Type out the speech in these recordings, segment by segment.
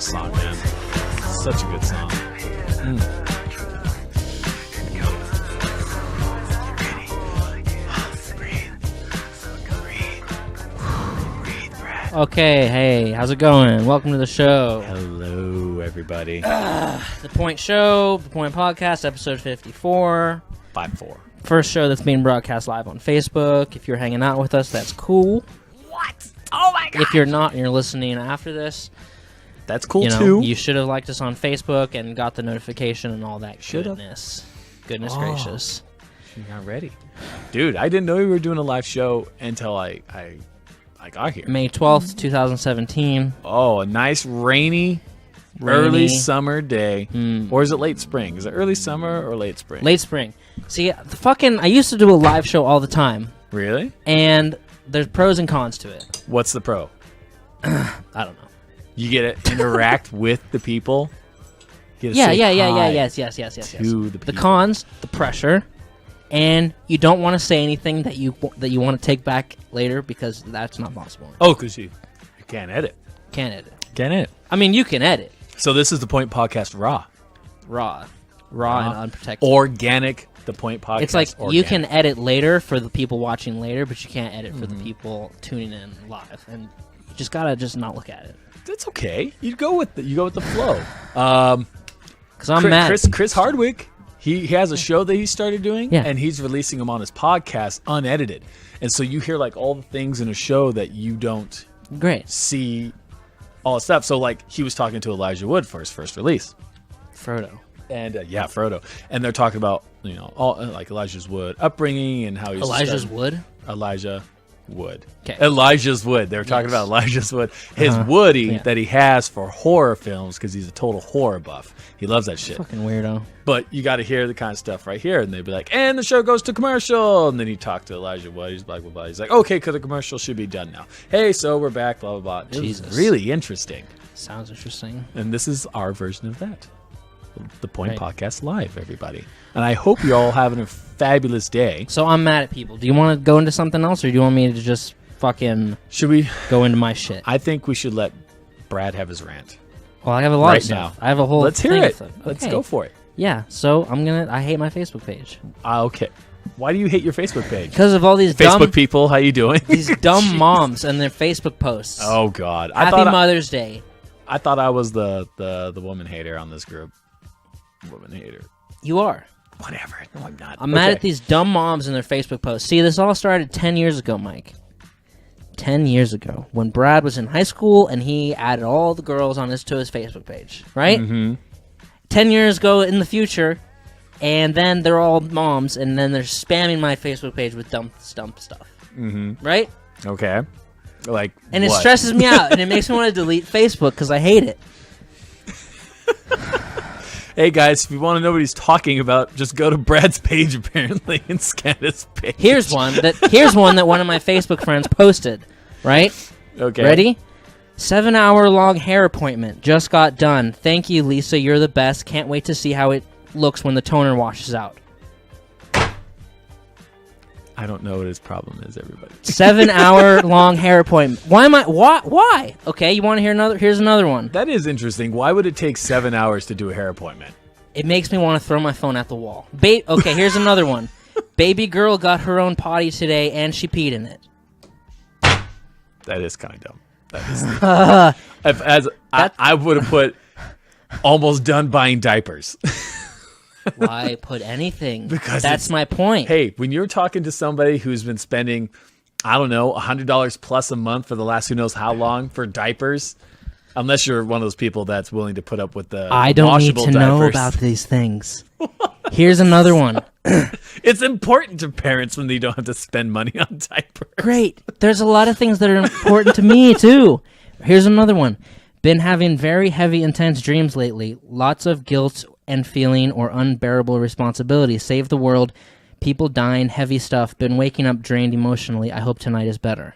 this song, man. Such a good song. Okay, hey, how's it going? Welcome to the show. Hello, everybody. The Point Show, The Point Podcast, episode 54. 5-4. First show that's being broadcast live on Facebook. If you're hanging out with us, that's cool. What? Oh my god! If you're not and you're listening after this, That's cool, you know, too. you should have liked us on Facebook and got the notification and all that Should've. goodness. Goodness Oh. gracious. You're not ready. Dude, I didn't know we were doing a live show until I got here. May 12th, 2017. Oh, a nice rainy, early summer day. Or is it late spring? Is it early summer or late spring? Late spring. See, I used to do a live show all the time, Really? and there's pros and cons to it. What's the pro? I don't know. You get to interact with the people. You get to Yeah, say hi yes. to the people. The cons, the pressure, and you don't want to say anything that you want to take back later because that's not possible. Oh, because you can't edit. Can't edit. Can't edit. I mean, you can edit So this is the Point Podcast Raw. raw and unprotected. Organic, the Point Podcast. It's like you organic. can edit later for the people watching later, but you can't edit for the people tuning in live, and you just gotta not look at it. That's okay. You go with the flow. Because I'm mad. Chris Hardwick. He has a show that he started doing, Yeah. and he's releasing them on his podcast unedited. And so you hear like all the things in a show that you don't Great, see, all the stuff. So like he was talking to Elijah Wood for his first release, Frodo. and Frodo, and they're talking about all like Elijah's Wood upbringing and how he's Elijah's Wood. Elijah Wood. 'Kay. Elijah's Wood. They were talking Yes. about Elijah's Wood. His Woody Yeah. that he has for horror films because he's a total horror buff. He loves that shit. Fucking weirdo. But you got to hear the kind of stuff right here, and they'd be like, "And the show goes to commercial." And then you talk to Elijah Wood. He's like, "Well, he's like, okay, because the commercial should be done now. Hey, so we're back. Blah blah blah." It was Jesus. really interesting, Sounds interesting. and this is our version of that. The Point Right. Podcast Live, everybody. And I hope you're all having a fabulous day. So I'm mad at people. Do you want to go into something else, or do you want me to just fucking Should we? go into my shit? I think we should let Brad have his rant. Well, I have a lot Right of stuff. now. I have a whole Let's hear thing it. of them. Let's Okay. go for it. Yeah, so I hate my Facebook page. Okay. Why do you hate your Facebook page? Because of all these Facebook dumb people, how you doing? these dumb moms and their Facebook posts. Oh God! Happy Mother's Day. I thought I was the woman hater on this group. Woman hater. You are. Whatever. No, I'm not. I'm mad Okay. at these dumb moms and their Facebook posts. See, this all started 10 years ago, Mike. 10 years ago, when Brad was in high school and he added all the girls to his Facebook page, right? Mm-hmm. 10 years ago in the future, and then they're all moms, and then they're spamming my Facebook page with dumb stuff, Mm-hmm. right? Okay. Like. And it what? stresses me out, and it makes me want to delete Facebook because I hate it. Hey guys, if you want to know what he's talking about, just go to Brad's page apparently and scan his page. Here's one that one of my Facebook friends posted, right? Okay. Ready? 7-hour-long hair appointment. Just got done. Thank you, Lisa. You're the best. Can't wait to see how it looks when the toner washes out. I don't know what his problem is, everybody. 7-hour-long hair appointment. Why? Okay, you want to hear another? Here's another one. That is interesting. Why would it take 7 hours to do a hair appointment? It makes me want to throw my phone at the wall. Okay, here's another one. Baby girl got her own potty today, and she peed in it. That is kind of dumb. That is. I would have put almost done buying diapers. Why put anything? Because that's my point. Hey, when you're talking to somebody who's been spending, I don't know, $100 plus a month for the last who knows how long for diapers, unless you're one of those people that's willing to put up with the I don't need washable to diapers. know about these things. Here's another one. It's important to parents when they don't have to spend money on diapers. Great. There's a lot of things that are important to me, too. Here's another one. Been having very heavy, intense dreams lately. Lots of guilt and feeling or unbearable responsibility. Save the world. People dying. Heavy stuff. Been waking up drained emotionally. I hope tonight is better.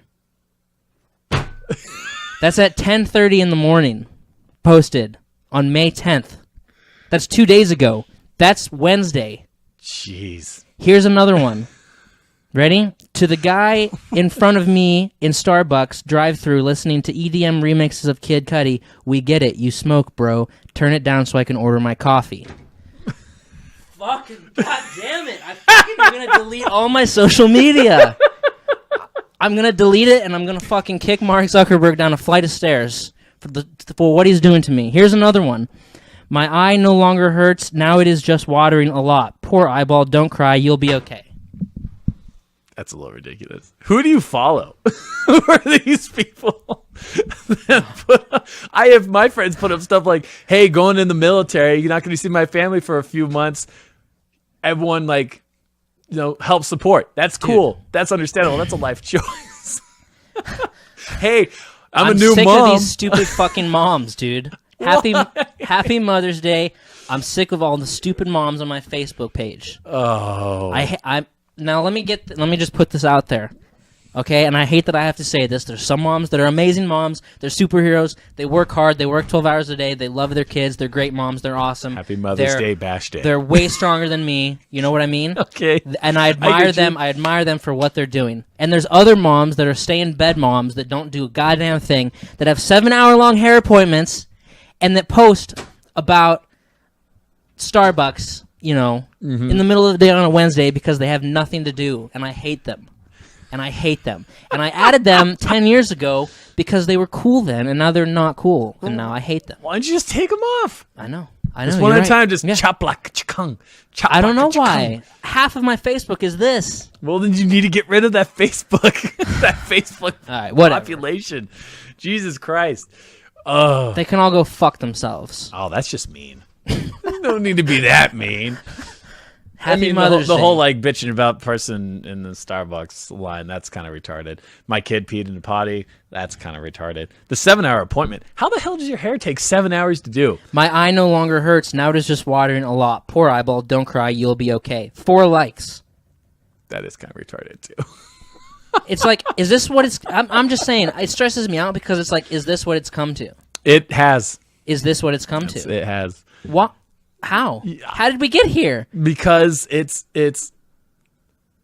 That's at 10:30 in the morning. Posted on May 10th. That's 2 days ago. That's Wednesday. Jeez. Here's another one. Ready? To the guy in front of me in Starbucks drive-thru listening to EDM remixes of Kid Cudi, we get it. You smoke, bro. Turn it down so I can order my coffee. Fucking goddamn it! I'm gonna delete all my social media. I'm gonna delete it and I'm gonna fucking kick Mark Zuckerberg down a flight of stairs for what he's doing to me. Here's another one. My eye no longer hurts. Now it is just watering a lot. Poor eyeball. Don't cry. You'll be okay. That's a little ridiculous. Who do you follow? Who are these people? I have my friends put up stuff like, hey, going in the military, you're not going to see my family for a few months. Everyone, like, help support. That's cool. Dude. That's understandable. That's a life choice. Hey, I'm a new sick mom. Of these stupid fucking moms, dude. Happy Mother's Day. I'm sick of all the stupid moms on my Facebook page. Oh. Now let me just put this out there, okay? And I hate that I have to say this. There's some moms that are amazing moms. They're superheroes. They work hard. They work 12 hours a day. They love their kids. They're great moms. They're awesome. Happy Mother's Day, Bash Day. They're way stronger than me. You know what I mean? Okay. And I admire them. I admire them for what they're doing. And there's other moms that are stay-in-bed moms that don't do a goddamn thing, that have 7-hour-long hair appointments, and that post about Starbucks, in the middle of the day on a Wednesday because they have nothing to do, and I hate them. And I added them 10 years ago because they were cool then, and now they're not cool, and now I hate them. Why don't you just take them off? I know. Just one at a time, just chop like chikung. I don't know why. Half of my Facebook is this. Well, then you need to get rid of that Facebook, All right, whatever. population. Jesus Christ. They can all go fuck themselves. Oh, that's just mean. You don't need to be that mean. Happy Mother's Day. The whole like bitching about person in the Starbucks line, that's kind of retarded. My kid peed in the potty, that's kind of retarded. The 7-hour appointment. How the hell does your hair take 7 hours to do? My eye no longer hurts. Now it is just watering a lot. Poor eyeball. Don't cry. You'll be okay. 4 likes. That is kind of retarded too. It's like, is this what it's... I'm just saying, it stresses me out because it's like, is this what it's come to? It has. Is this what it's come to? It has. What? How? How did we get here? Because it's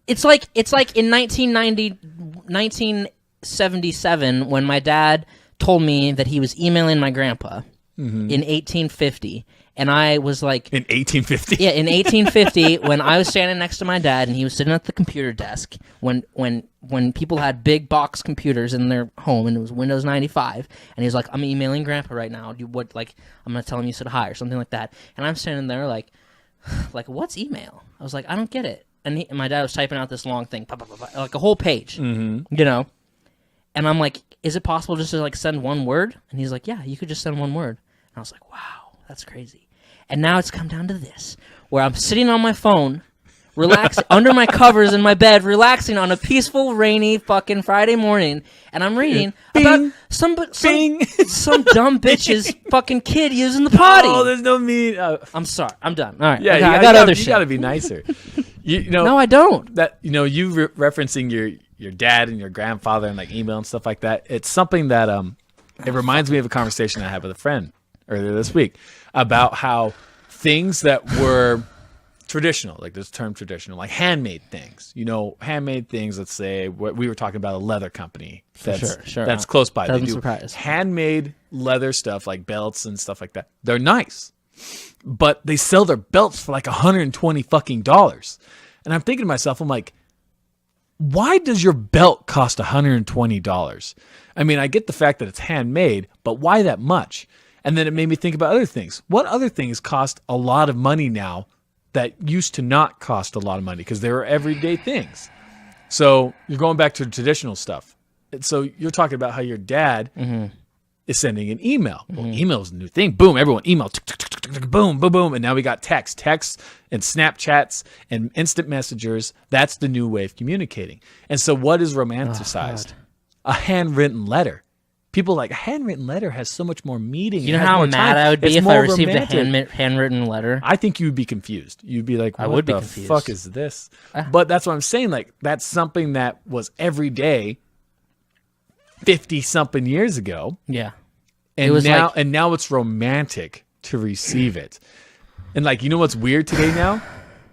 like in 1977 when my dad told me that he was emailing my grandpa in 1850, and I was like... In 1850? Yeah, in 1850 when I was standing next to my dad and he was sitting at the computer desk when people had big box computers in their home and it was Windows 95, and he was like, I'm emailing Grandpa right now. I'm going to tell him you said hi or something like that. And I'm standing there like, what's email? I was like, I don't get it. And my dad was typing out this long thing, like a whole page, And I'm like, is it possible just to like send one word? And he's like, yeah, you could just send one word. And I was like, wow, that's crazy. And now it's come down to this, where I'm sitting on my phone, relaxing under my covers in my bed, relaxing on a peaceful, rainy fucking Friday morning, and I'm reading about some dumb bitch's fucking kid using the potty. Oh, there's no mean. I'm sorry. I'm done. All right. Yeah, I got other shit. You got to be nicer. No, I don't. That you referencing your dad and your grandfather and like email and stuff like that. It's something that it reminds me of a conversation I had with a friend earlier this week about how things that were traditional, like this term traditional, like handmade things, handmade things. Let's say we were talking about a leather company that's close by. Doesn't they do surprise. Handmade leather stuff like belts and stuff like that. They're nice, but they sell their belts for like $120 fucking dollars. And I'm thinking to myself, I'm like, why does your belt cost $120? I mean, I get the fact that it's handmade, but why that much? And then it made me think about other things. What other things cost a lot of money now that used to not cost a lot of money because they were everyday things? So you're going back to traditional stuff. So you're talking about how your dad is sending an email. Well, email is a new thing. Boom, everyone, email. Boom, boom, boom. And now we got text. Texts and Snapchats and instant messengers. That's the new way of communicating. And so what is romanticized? A handwritten letter. People like, a handwritten letter has so much more meaning. You know how mad I would be if I received a handwritten letter? I think you would be confused. You'd be like, what the fuck is this? But that's what I'm saying. Like, that's something that was every day 50-something years ago. Yeah. And now it's romantic to receive it. And like, you know what's weird today now?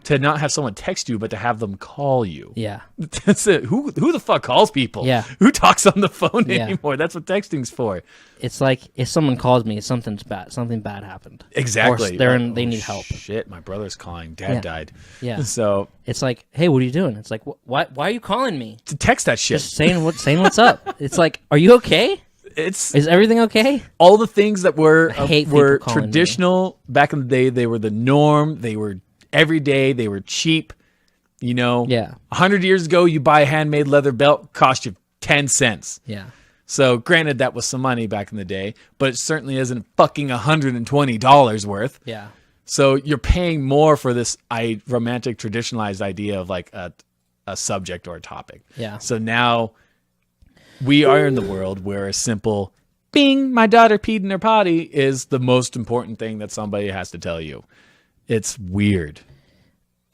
to not have someone text you, but to have them call you. Yeah. That's it. Who the fuck calls people? Yeah. Who talks on the phone Yeah. anymore? That's what texting's for. It's like if someone calls me, something bad happened. Exactly. Or Like, they need help. Shit, my brother's calling. Dad Yeah. died. Yeah. So It's like, hey, what are you doing? It's like, why are you calling me? to text that shit. Just saying what's up. It's like, are you okay? It's Is everything okay? all the things that were hate were people calling me. traditional back in the day. They were the norm. They were everyday. They were cheap. You know, Yeah. 100 years ago, you buy a handmade leather belt, cost you 10 cents. Yeah. So granted, that was some money back in the day, but it certainly isn't fucking $120 worth. Yeah. So you're paying more for this romantic traditionalized idea of like a subject or a topic. Yeah. So now we are in the world where a simple bing, my daughter peed in her potty is the most important thing that somebody has to tell you. It's weird.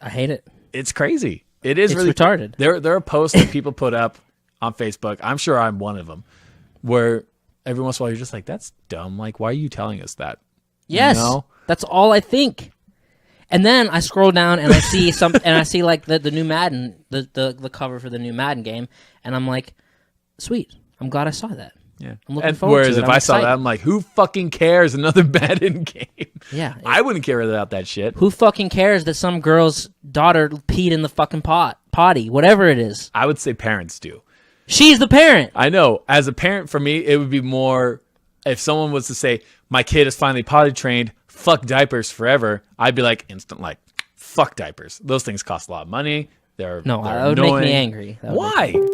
I hate it. It's crazy. It is It's really retarded. There are posts that people put up on Facebook. I'm sure I'm one of them, where every once in a while you're just like, "That's dumb. Like, why are you telling us that?" Yes. know? That's all I think. And then I scroll down and I see and I see like the new Madden, the cover for the new Madden game, and I'm like, sweet. I'm glad I saw that. Yeah. I'm looking And forward whereas to it. if I'm I saw that, excited. I'm like, who fucking cares? Another Madden game. Yeah. I wouldn't care about that shit. Who fucking cares that some girl's daughter peed in the fucking potty, whatever it is? I would say parents do. She's the parent. I know. As a parent, for me, it would be more if someone was to say, my kid is finally potty trained, fuck diapers forever. I'd be like, instant, like, fuck diapers. Those things cost a lot of money. They're That would annoying. make me angry. That would make Why?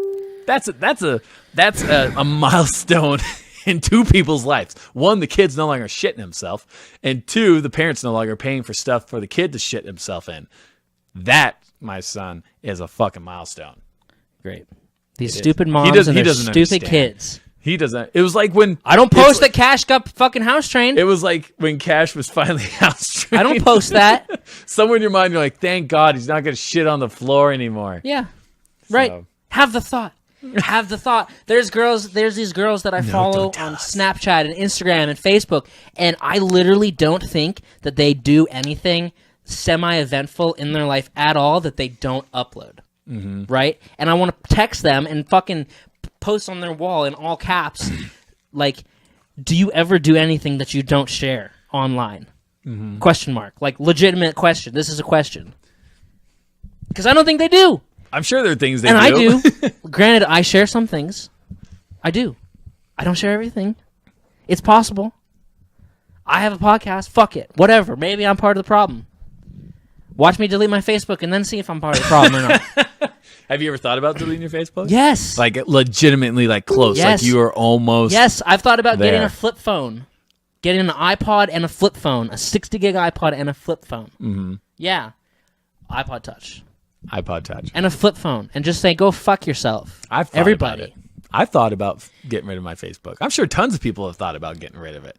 That's a milestone in two people's lives. One, the kid's no longer shitting himself, and two, the parents no longer paying for stuff for the kid to shit himself in. That, my son, is a fucking milestone. Great. These It is. stupid He moms doesn't- and he their doesn't stupid understand. kids. He doesn't. It was like when I don't it's post like- that Cash got fucking house trained. It was like when Cash was finally house trained. I don't post that. Somewhere in your mind, you're like, thank God he's not going to shit on the floor anymore. Yeah. Right. So- Have the thought. Have the thought. There's these girls that I follow don't tell on us. Snapchat and Instagram and Facebook, and I literally don't think that they do anything semi-eventful in their life at all that they don't upload. Mm-hmm. Right? And I want to text them and fucking post on their wall in all caps, like, do you ever do anything that you don't share online? Mm-hmm. Question mark. Like, legitimate question. This is a question. Because I don't think they do. I'm sure there are things they And do. I do. Granted, I share some things. I do. I don't share everything. It's possible. I have a podcast. Fuck it. Whatever. Maybe I'm part of the problem. Watch me delete my Facebook and then see if I'm part of the problem or not. Have you ever thought about deleting your Facebook? Yes. Like legitimately, like close. Yes. Like you are almost. Yes, I've thought about getting there. a flip phone. Getting an iPod and a flip phone. A 60 gig iPod and a flip phone. Mm-hmm. Yeah. iPod Touch. iPod Touch. And a flip phone. And just say, go fuck yourself. I've thought Everybody. about it. I've thought about getting rid of my Facebook. I'm sure tons of people have thought about getting rid of it.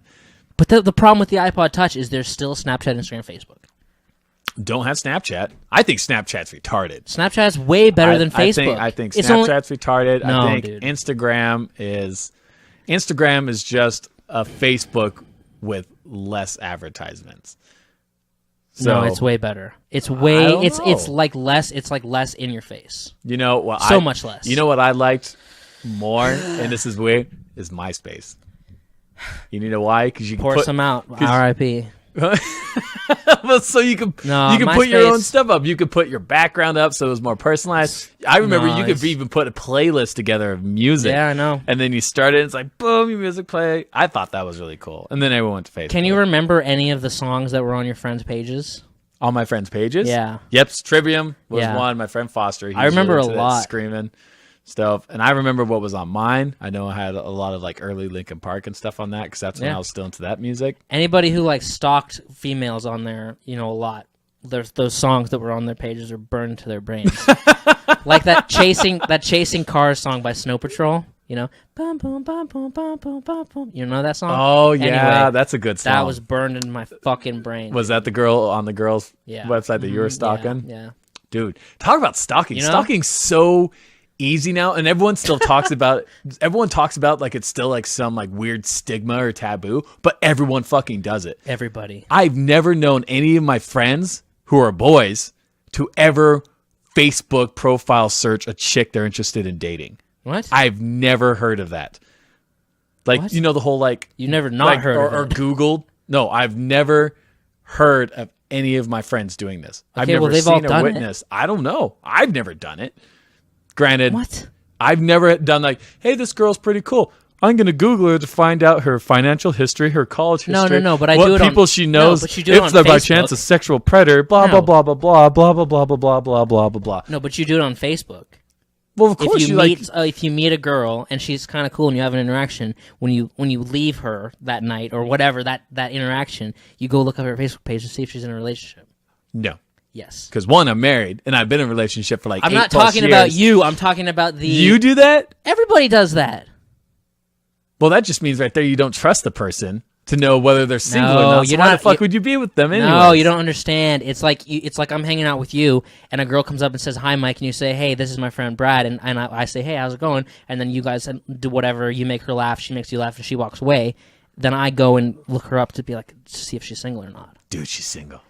But the problem with the iPod Touch is there's still Snapchat, Instagram, Facebook. Don't have Snapchat. I think Snapchat's retarded. Snapchat's way better than Facebook. I think It's only- Snapchat's retarded. No, I think dude. Instagram is just a Facebook with less advertisements. So No, it's way better. It's I way don't it's know. like less in your face. you know what? So much less. You know what I liked more, and this is weird, is MySpace. You know why? Because you can Pour put some out. R.I.P. so you can No, you can put your MySpace- own stuff up. You could put your background up so it was more personalized. I remember No, you could it's- even put a playlist together of music. Yeah, I know. And then you start it, and it's like boom, your music play. I thought that was really cool. And then everyone went to Facebook. Can you remember any of the songs that were on your friends' pages? on my friends' pages? Yeah. Yep, Trivium was Yeah. one. My friend Foster. He I was remember really a into that lot. screaming stuff. And I remember what was on mine. I know I had a lot of like early Linkin Park and stuff on that because that's when Yeah. I was still into that music. Anybody who like stalked females on there, a lot. There's those songs that were on their pages are burned to their brains. Like that chasing cars song by Snow Patrol. Bum, bum, bum, bum, bum, bum, bum, bum. You know that song? Oh yeah, Anyway, that's a good song. that was burned in my fucking brain. Was that the girl on the girls' Yeah. website that you were Mhm, stalking? Yeah. Dude, talk about stalking. You know? Stalking's so easy now, and everyone still talks about it. Everyone talks about like it's still like some like weird stigma or taboo, but everyone fucking does it. Everybody. I've never known any of my friends who are boys to ever Facebook profile search a chick they're interested in dating. What? I've never heard of that. Like, What? you know, the whole like... You've never not like, heard of or it. Googled. No, I've never heard of any of my friends doing this. I've Okay, never well, they've all seen or done it. witnessed. I don't know. I've never done it. Granted, What? I've never done like, hey, this girl's pretty cool. I'm going to Google her to find out her financial history, her college No, history. no, but I what do it on- people she No, knows. but you do it if on they're by Facebook. chance a sexual predator, blah, No. blah, blah, blah, blah, blah, blah, blah, blah, blah, blah, blah, blah. No, but you do it on Facebook. Well, of course If you like... meet if you meet a girl and she's kind of cool and you have an interaction, when you leave her that night or whatever that interaction, you go look up her Facebook page to see if she's in a relationship. No. Yes. Because one, I'm married, and I've been in a relationship for like I'm 8+ not talking years. about you. I'm talking about the. You do that? Everybody does that. Well, that just means right there you don't trust the person to know whether they're single or No, not. So you're why not- the fuck you- would you be with them anyway? No, you don't understand. It's like I'm hanging out with you, and a girl comes up and says, "Hi, Mike," and you say, "Hey, this is my friend Brad," and I say, "Hey, how's it going?" And then you guys do whatever. You make her laugh, she makes you laugh, and she walks away. Then I go and look her up to be like to see if she's single or not. Dude, she's single.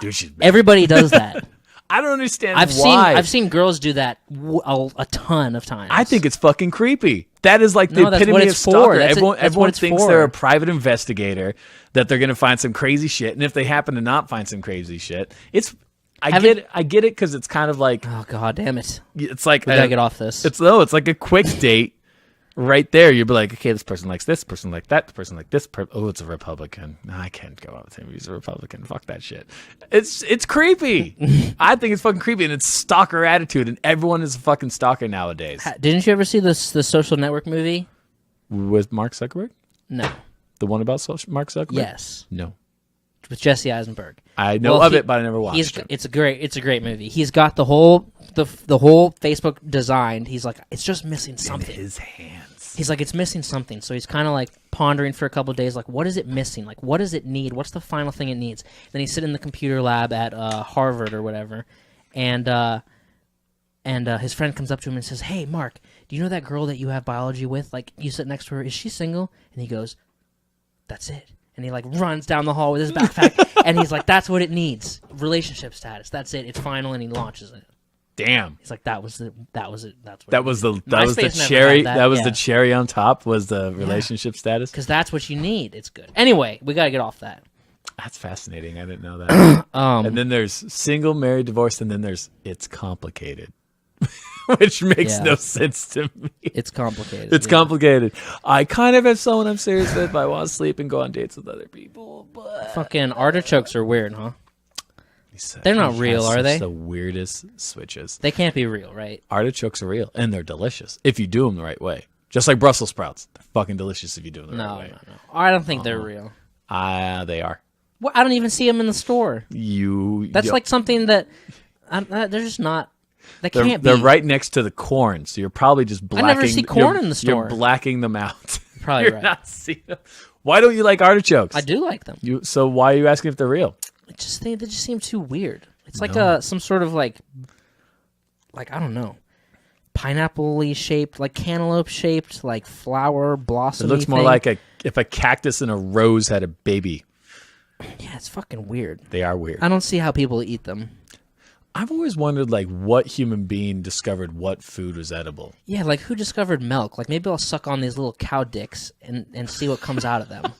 Dude, she's married. Everybody does that. I don't understand I've why. seen girls do that a ton of times. I think it's fucking creepy. That is like the No, that's epitome what of it's for. stalker. That's Everyone what it's thinks for. they're a private investigator, that they're going to find some crazy shit. And if they happen to not find some crazy shit, I get it because it's kind of like, Oh god damn it! it's like We gotta get off this. It's like a quick date right there. You'd be like, okay, this person likes this person like that, person like this. Oh, it's a Republican. No, I can't go out with him. He's a Republican. Fuck that shit. It's creepy. I think it's fucking creepy, and it's stalker attitude, and everyone is a fucking stalker nowadays. Didn't you ever see the Social Network movie? With Mark Zuckerberg, No. the one about Mark Zuckerberg. Yes. No, With Jesse Eisenberg. I know Well, of he- it, but I never watched it. It's a great movie. He's got the whole Facebook designed. He's like, it's just missing something. His hands. He's like, it's missing something. So he's kind of like pondering for a couple of days, like, what is it missing? Like, what does it need? What's the final thing it needs? Then he's sitting in the computer lab at Harvard or whatever, and his friend comes up to him and says, "Hey, Mark, do you know that girl that you have biology with? Like, you sit next to her. Is she single?" And he goes, "That's it." And he like runs down the hall with his backpack, and he's like, "That's what it needs. Relationship status. That's it. It's final." And he launches it. Damn. He's like, "That was it. That's what." That was the MySpace never cherry. had that, That was yeah. the cherry on top. Was the relationship status. Because that's what you need. It's good. Anyway, we gotta get off that. That's fascinating. I didn't know that. Um, And then there's single, married, divorced, and then there's it's complicated, which makes Yeah. no sense to me. it's complicated. It's yeah. complicated. I kind of have someone I'm serious with, but I want to sleep and go on dates with other people. But Fucking artichokes are weird, huh? They're not He real, has are such they? The weirdest switches. They can't be real, right? Artichokes are real, and they're delicious if you do them the right way. Just like Brussels sprouts, they're fucking delicious if you do them the No, right way. no. I don't think they're real. They are. Well, I don't even see them in the store. That's you- like something that they're just not. They They're, can't be. they're right next to the corn, so you're probably just blacking. never see corn you're- in the store. You're blacking them out. Probably you're right. not seeing them. Why don't you like artichokes? I do like them. So why are you asking if they're real? I just think they just seem too weird. It's like No. some sort of like I don't know, pineapple-y shaped, like cantaloupe shaped, like flower It blossom. looks more like if a cactus and a rose had a baby. Yeah, it's fucking weird. They are weird. I don't see how people eat them. I've always wondered, like, what human being discovered what food was edible. Yeah, like who discovered milk? Like maybe I'll suck on these little cow dicks and see what comes out of them.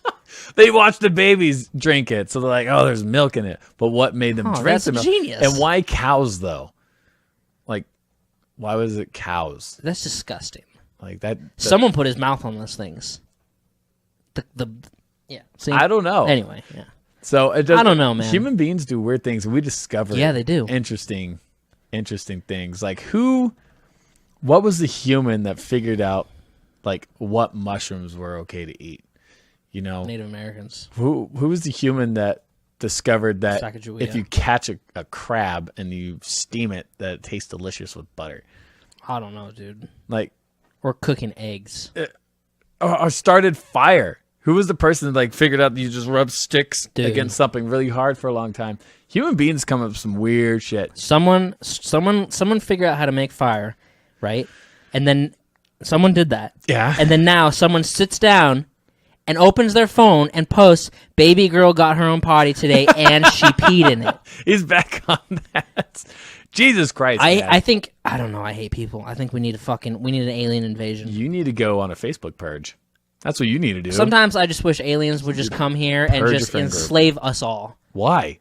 They watched the babies drink it, so they're like, "Oh, there's milk in it." But what made them Oh, drink that's the milk? genius. And why cows though? Like, why was it cows? That's disgusting. Like that. Someone put his mouth on those things. Yeah. See? I don't know. Anyway, yeah. So it doesn't, I don't know, man. Human beings do weird things, and we discover. Yeah, they do. Interesting things. Like what was the human that figured out like what mushrooms were okay to eat? You know, Native Americans. who was the human that discovered that Sacagawea. if you catch a crab and you steam it, that it tastes delicious with butter? I don't know, dude. Like, Or cooking eggs. or started fire. Who was the person that like figured out that you just rub sticks Dude. against something really hard for a long time? Human beings come up with some weird shit. Someone figured out how to make fire, right? And then someone did that. Yeah. And then now someone sits down and opens their phone and posts, "Baby girl got her own potty today and she peed in it." He's back on that. Jesus Christ! man. I think I don't know. I hate people. I think we need an alien invasion. You need to go on a Facebook purge. That's what you need to do. Sometimes I just wish aliens would just come here and Purge just your friend group. enslave us all Why?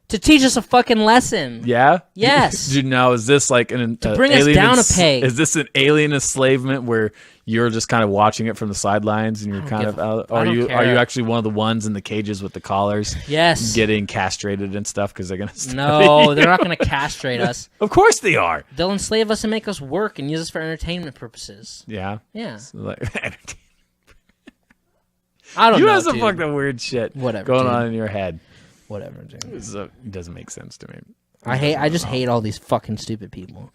to teach us a fucking lesson. Yeah. Yes. Dude, now is this like an To bring us down a peg. Is this an alien enslavement where you're just kind of watching it from the sidelines and you're kind of out? I don't Are you care. actually one of the ones in the cages with the collars? Yes. Getting castrated and stuff because they're gonna. Study? No, they're not going to castrate us. Of course they are. They'll enslave us and make us work and use us for entertainment purposes. Yeah. Yeah. So, like, I don't you know, have some dude. fucking weird shit Whatever, going dude. on in your head. Whatever, dude. So, it doesn't make sense to me. I just hate all these fucking stupid people.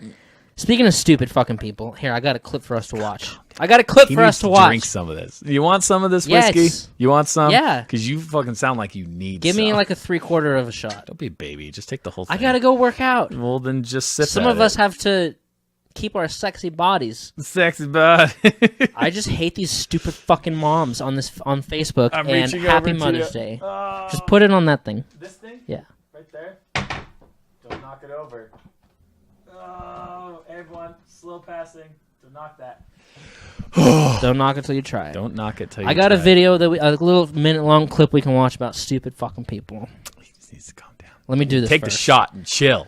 Speaking of stupid fucking people, here, I got a clip for us to watch. I got a clip He for needs us to watch. drink some of this. You want some of this Yes. whiskey? You want some? Yeah. Because you fucking sound like you need Give me some. like a 3/4 of a shot. Don't be a baby. Just take the whole thing. I gotta go work out. Well, then just sip Some at of us it. have to keep our sexy bodies. Sexy body. I just hate these stupid fucking moms on Facebook. I'm And reaching Happy over to Mother's you. Day. Oh, Just put it on that thing. this thing? Yeah. Right there? Don't knock it over. Oh, everyone, slow passing. Don't knock that. Don't knock it till you try it. Don't knock it till you I got a try it. video a little minute-long clip we can watch about stupid fucking people. He just needs to calm down. Let me do this Take the first. shot and chill.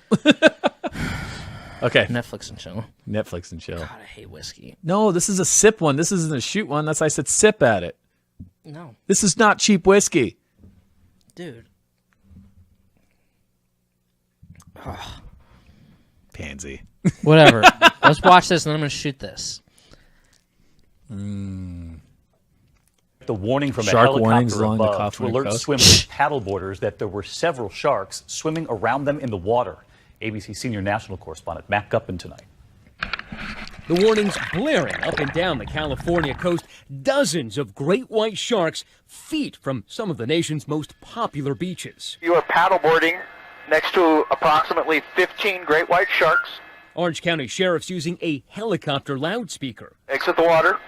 Okay. Netflix and chill. Netflix and chill. God, I hate whiskey. No, this is a sip one. This isn't a shoot one. That's why I said sip at it. No, This is not cheap whiskey. dude. Pansy. Whatever. Let's watch this, and then I'm gonna shoot this. The warning from Shark a warnings helicopter along the above to California alert coast. swimmers, paddleboarders that there were several sharks swimming around them in the water. ABC senior national correspondent Matt Gutman tonight. The warnings blaring up and down the California coast. Dozens of great white sharks feet from some of the nation's most popular beaches. You are paddleboarding next to approximately 15 great white sharks. Orange County sheriffs using a helicopter loudspeaker. Exit the water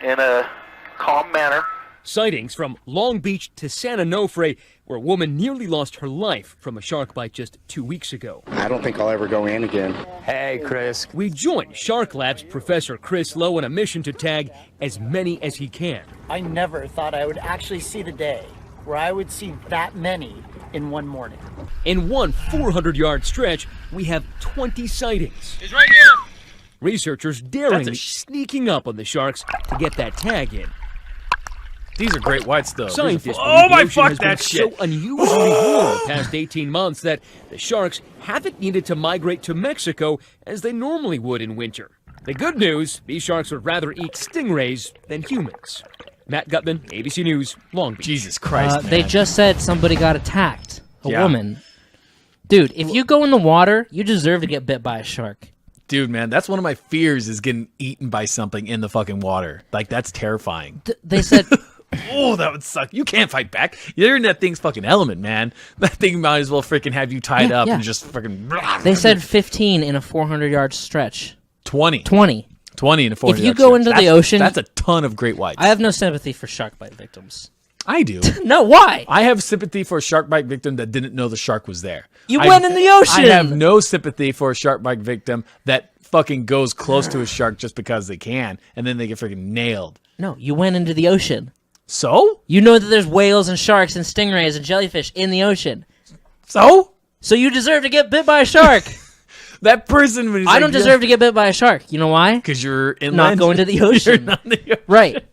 in a calm manner. Sightings from Long Beach to San Onofre, where a woman nearly lost her life from a shark bite just 2 weeks ago. I don't think I'll ever go in again. Hey, Chris. We join Shark Lab's Professor Chris Lowe on a mission to tag as many as he can. I never thought I would actually see the day where I would see that many in one morning. In one 400-yard stretch, we have 20 sightings. He's right here. Researchers daringly That's a sneaking up on the sharks to get that tag in. These are great whites, though. Scientists Oh believe the my ocean fuck has been that shit! so unusually warm the past 18 months that the sharks haven't needed to migrate to Mexico as they normally would in winter. The good news, these sharks would rather eat stingrays than humans. Matt Gutman, ABC News, Long Beach. Jesus Christ, man. They just said somebody got attacked. A Yeah. woman. Dude, if you go in the water, you deserve to get bit by a shark. Dude, man, that's one of my fears is getting eaten by something in the fucking water. Like, that's terrifying. They said Oh, that would suck. You can't fight back. You're in that thing's fucking element, man. That thing might as well freaking have you tied Yeah, up yeah. and just freaking... they said 15 in a 400-yard stretch. 20. 20. 20 in a 40 If you go into the ocean- That's a ton of great whites. I have no sympathy for shark bite victims. I do. No, why? I have sympathy for a shark bite victim that didn't know the shark was there. You went in the ocean! I have no sympathy for a shark bite victim that fucking goes close to a shark just because they can, and then they get freaking nailed. No, you went into the ocean. So? You know that there's whales and sharks and stingrays and jellyfish in the ocean. So? So you deserve to get bit by a shark. That person... when he's I like, don't deserve to get bit by a shark. You know why? Because you're inland. Not going to the You're ocean. not in the ocean. Right.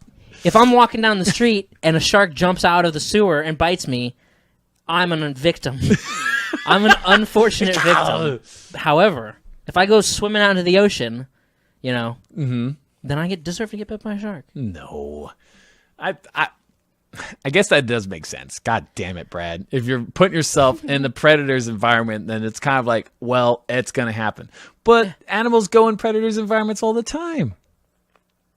If I'm walking down the street and a shark jumps out of the sewer and bites me, I'm a victim. I'm an unfortunate victim. However, if I go swimming out into the ocean, you know, then I deserve to get bit by a shark. No. I guess that does make sense. God damn it, Brad. If you're putting yourself in the predator's environment, then it's kind of like, well, it's going to happen. But animals go in predators' environments all the time.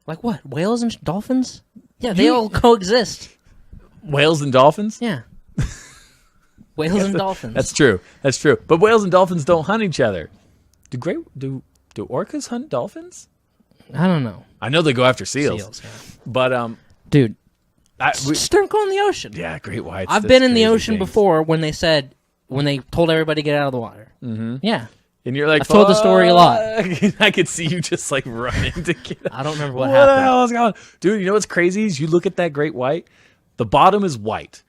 Like what? Whales and dolphins? Yeah, they all coexist. Whales and dolphins? Yeah. Whales and dolphins. That's true. That's true. But whales and dolphins don't hunt each other. Do orcas hunt dolphins? I don't know. I know they go after seals. Yeah. But Dude, Just don't go in the ocean. Yeah, great whites. I've that's been in the crazy ocean things. before when they told everybody to get out of the water. Mm-hmm. Yeah. And you're like, I've told the story a lot. I could see you just like running to get out. I don't remember what What happened. the hell is going on? Dude, you know what's crazy is you look at that great white, the bottom is white.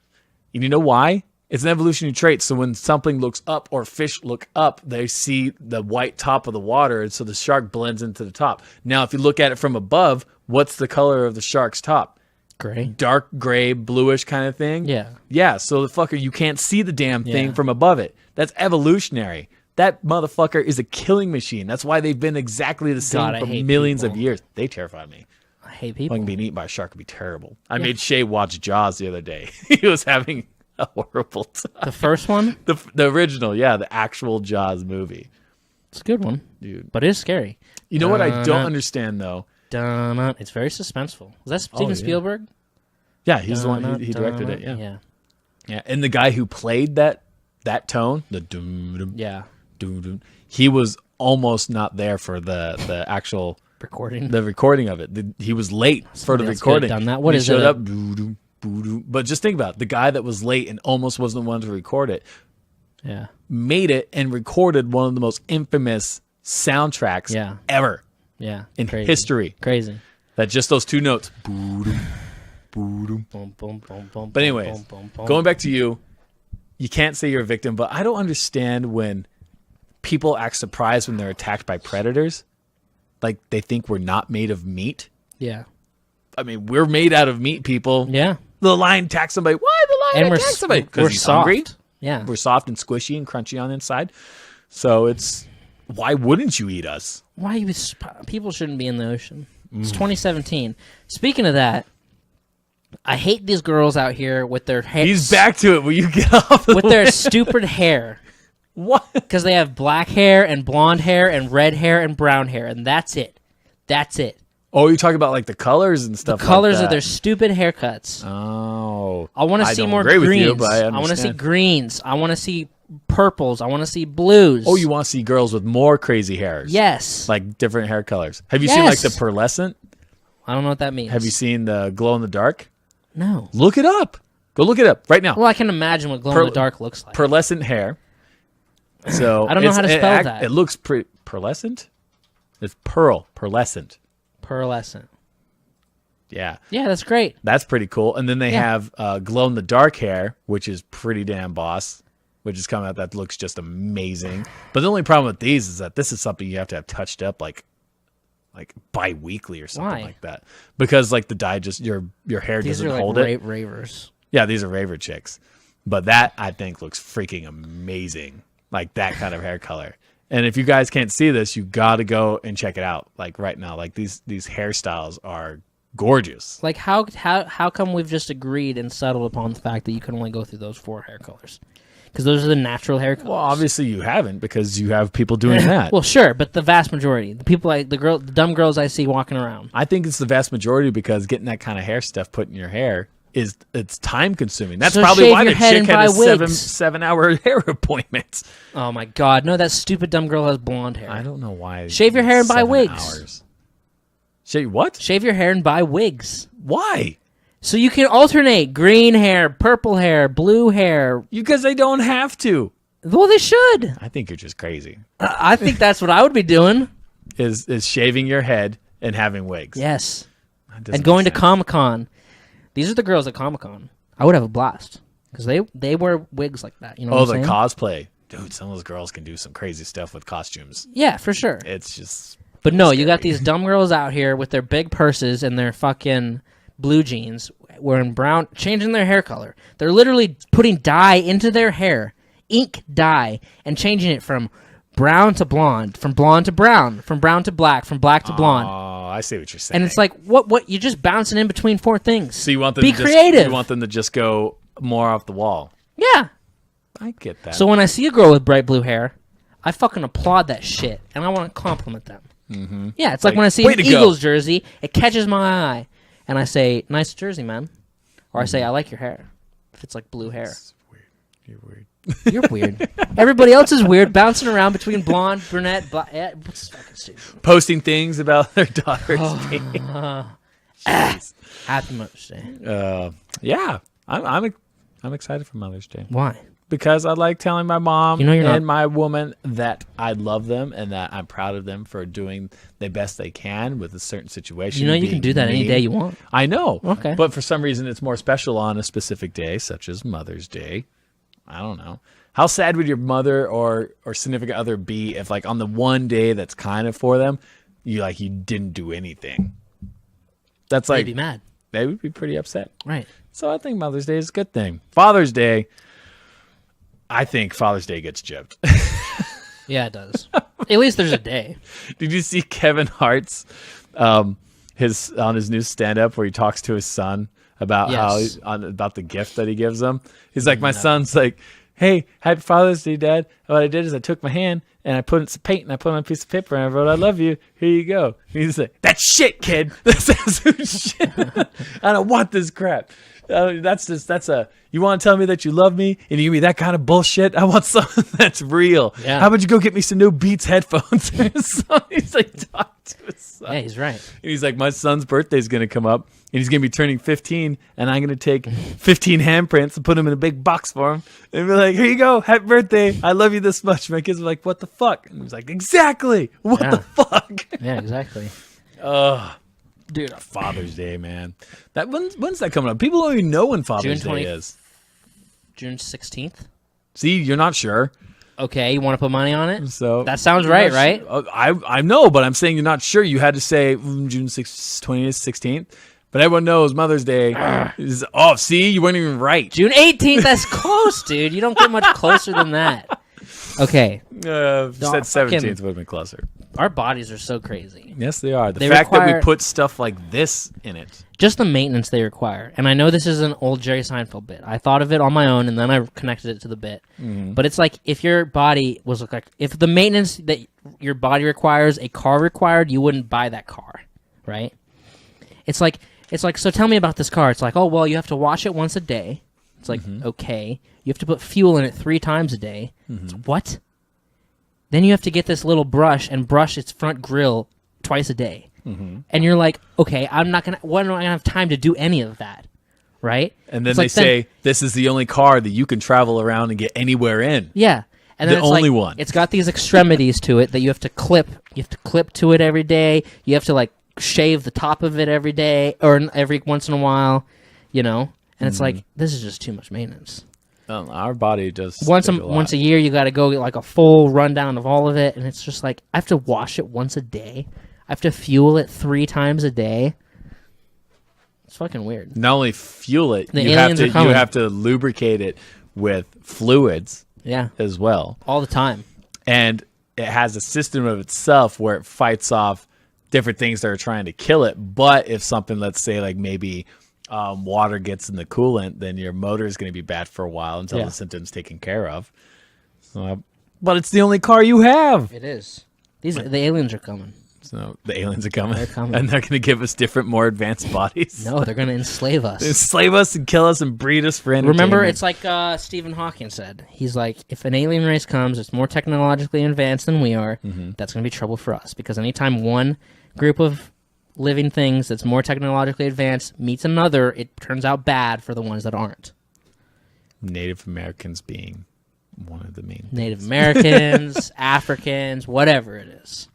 And you know why? It's an evolutionary trait. So when something looks up or fish look up, they see the white top of the water. And so the shark blends into the top. Now, if you look at it from above, what's the color of the shark's top? Gray. Dark gray, bluish kind of thing. Yeah. Yeah. So the fucker, you can't see the damn thing Yeah. from above it. That's evolutionary. That motherfucker is a killing machine. That's why they've been exactly the same God, I for hate millions of people. years. They terrify me. I hate people. Fucking being eaten by a shark would be terrible. I made Shay watch Jaws the other day. He was having a horrible time. The first one, The original, yeah, the actual Jaws movie. it's a good one, Dude. but it is scary. You know what I don't Dun-dun. understand though? Dun-dun. It's very suspenseful. Was that Steven yeah. Spielberg? Yeah, he's the one he directed it. Yeah. Yeah, and the guy who played that tone, the dum dum Yeah. dum dum, he was almost not there for the actual Recording. the recording of it. He was late for the Somebody else could have recording. done that. What he is showed it? up, doo-doo, boo-doo. But just think about it. The guy that was late and almost wasn't the one to record it Yeah. made it and recorded one of the most infamous soundtracks Yeah. ever Yeah. in Crazy. history. Crazy. That just those two notes. Boo-doo, boo-doo. Boom, boom, boom, boom. But anyways, boom, boom, boom. going back to you, you can't say you're a victim, but I don't understand when people act surprised when they're attacked by predators. Like they think we're not made of meat. Yeah. I mean, we're made out of meat, people. Yeah. The lion attacks somebody. Why the lion And we're attack somebody? we're Because he's soft. hungry. Yeah. We're soft and squishy and crunchy on the inside. So it's why wouldn't you eat us? Why you people shouldn't be in the ocean. It's 2017. Speaking of that, I hate these girls out here with their hair. He's back to it. Will you get off the with their stupid hair. What? Because they have black hair and blonde hair and red hair and brown hair, and that's it. That's it. Oh, you're talking about like the colors and stuff. Colors like of that. their stupid haircuts. Oh, I want to see don't more agree greens. with you, but I want to see understand. greens. I want to see purples. I want to see blues. Oh, you want to see girls with more crazy hairs? Yes. Like different hair colors. Have you seen like the Yes. pearlescent? I don't know what that means. Have you seen the glow in the dark? No. Look it up. Go look it up right now. Well, I can imagine what glow in the dark looks like. Pearlescent hair. So I don't know how to spell that. It looks pretty pearlescent. It's pearlescent. Pearlescent. Yeah, Yeah, that's great. that's pretty cool. And then they Yeah. have glow in the dark hair, which is pretty damn boss. Which is coming out that looks just amazing. But the only problem with these is that this is something you have to have touched up like bi-weekly or something Why? like that. Because like the dye just your hair These doesn't are like hold it. ravers. Yeah, these are raver chicks. But that I think looks freaking amazing. Like that kind of hair color. And if you guys can't see this, you got to go and check it out like right now. Like these hairstyles are gorgeous. Like how come we've just agreed and settled upon the fact that you can only go through those 4 hair colors? Because those are the natural hair colors. Well, obviously you haven't because you have people doing that. Well, sure, but the vast majority, the people the dumb girls I see walking around. I think it's the vast majority because getting that kind of hair stuff put in your hair it's time consuming. That's So probably shave why your the head chick and had buy a wigs. 7-hour hair appointment. Oh my god, no, that stupid dumb girl has blonde hair. I don't know why. Shave your hair and buy 7 wigs. hours. Shave what? Shave your hair and buy wigs. Why? So you can alternate green hair, purple hair, blue hair. Because they don't have to. Well, they should. I think you're just crazy. I think that's what I would be doing. Is shaving your head and having wigs. Yes. That doesn't And going to make sense. Comic-Con. These are the girls at Comic-Con. I would have a blast. Because they wear wigs like that. You know Oh, what the I'm saying? cosplay. Dude, some of those girls can do some crazy stuff with costumes. Yeah, for sure. It's just... But no, you got these dumb girls out here with their big purses and their fucking blue jeans wearing brown, changing their hair color. They're literally putting dye into their hair, ink dye, and changing it from brown to blonde, from blonde to brown, from brown to black, from black to blonde. Oh, I see what you're saying. And it's like, what? You're just bouncing in between 4 things. So you want them Be to just, creative. You want them to just go more off the wall. Yeah. I get that. So when I see a girl with bright blue hair, I fucking applaud that shit, and I want to compliment them. Mm-hmm. Yeah, it's like when I see way an to go. Eagles jersey, it catches my eye, and I say, "Nice jersey, man," or I say, "I like your hair." If it's like blue hair, You're weird. you're weird. Everybody else is weird, bouncing around between blonde, brunette, black. What's fucking stupid? Posting things about their daughters. Happy Mother's Day. Yeah, I'm excited for Mother's Day Why? because I like telling my mom You know you're and not- my woman that I love them and that I'm proud of them for doing the best they can with a certain situation. You know you can being do that any me. day you want. I know. Okay. But for some reason, it's more special on a specific day, such as Mother's Day. I don't know. How sad would your mother or significant other be if, like, on the one day that's kind of for them, you didn't do anything? That's like They'd be mad. they would be pretty upset. Right. So I think Mother's Day is a good thing. Father's Day, I think Father's Day gets gypped. Yeah, it does. At least there's a day. Did you see Kevin Hart's on his new stand-up where he talks to his son about Yes. about the gift that he gives him? He's like, my son's like, hey, happy Father's Day, Dad. And what I did is I took my hand and I put in some paint and I put it on a piece of paper and I wrote, I love you. Here you go. And he's like, that's shit, kid. That's absolute shit. I don't want this crap. You want to tell me that you love me and you give me that kind of bullshit? I want something that's real. Yeah. How about you go get me some new Beats headphones? He's like, talk to his son. Yeah, he's right. And he's like, my son's birthday's going to come up and he's going to be turning 15 and I'm going to take 15 handprints and put them in a big box for him and be like, here you go. Happy birthday. I love you this much. My kids are like, what the fuck? And he's like, exactly. What Yeah. the fuck? Yeah, exactly. Dude, Father's Day, man. When's that coming up? People don't even know when Father's June Day 20th. is. June 16th. See, you're not sure. Okay, you want to put money on it? So That sounds you're right, not right? sure. I know, but I'm saying you're not sure. You had to say June 6th, 20th, 16th. But everyone knows Mother's Day is. Oh, see, you weren't even right. June 18th. That's close, dude. You don't get much closer than that. Okay, If you said fucking- 17th would have been closer. our bodies are so crazy. Yes, they are. The They fact that require- we put stuff like this in it. Just the maintenance they require. And I know this is an old Jerry Seinfeld bit. I thought of it on my own, and then I connected it to the bit. But it's like if your body was like, if the maintenance that your body requires, a car required, you wouldn't buy that car, right? It's like, so tell me about this car. It's like, oh, well, you have to wash it once a day. It's like, okay. You have to put fuel in it 3 times a day. It's, what? Then you have to get this little brush and brush its front grill twice a day. And you're like, okay, when am I gonna have time to do any of that, right? And then It's they like, say, this is the only car that you can travel around and get anywhere in. yeah, and then the it's only like, one. It's got these extremities to it that you have to clip. You have to clip to it every day. You have to like shave the top of it every day or every once in a while, you know. And it's like this is just too much maintenance. Our body does. Once take a lot. a year, you got to go get like a full rundown of all of it, and it's just like I have to wash it once a day. I have to fuel it 3 times a day. It's fucking weird. Not only fuel it, The you have aliens are to coming. lubricate it with fluids Yeah, as well. all the time. And it has a system of itself where it fights off different things that are trying to kill it. But if something, let's say like maybe water gets in the coolant, then your motor is going to be bad for a while until Yeah. the symptom's taken care of. So, but it's the only car you have. It is. The aliens are coming. So the aliens are coming. They're coming. And they're going to give us different, more advanced bodies. No, they're gonna enslave us. Enslave us and kill us and breed us for entertainment. Remember, it's like Stephen Hawking said. He's like, if an alien race comes, it's more technologically advanced than we are. That's going to be trouble for us because anytime one group of living things that's more technologically advanced meets another, it turns out bad for the ones that aren't. Native Americans being one of the main. Native Americans, Africans, whatever it is.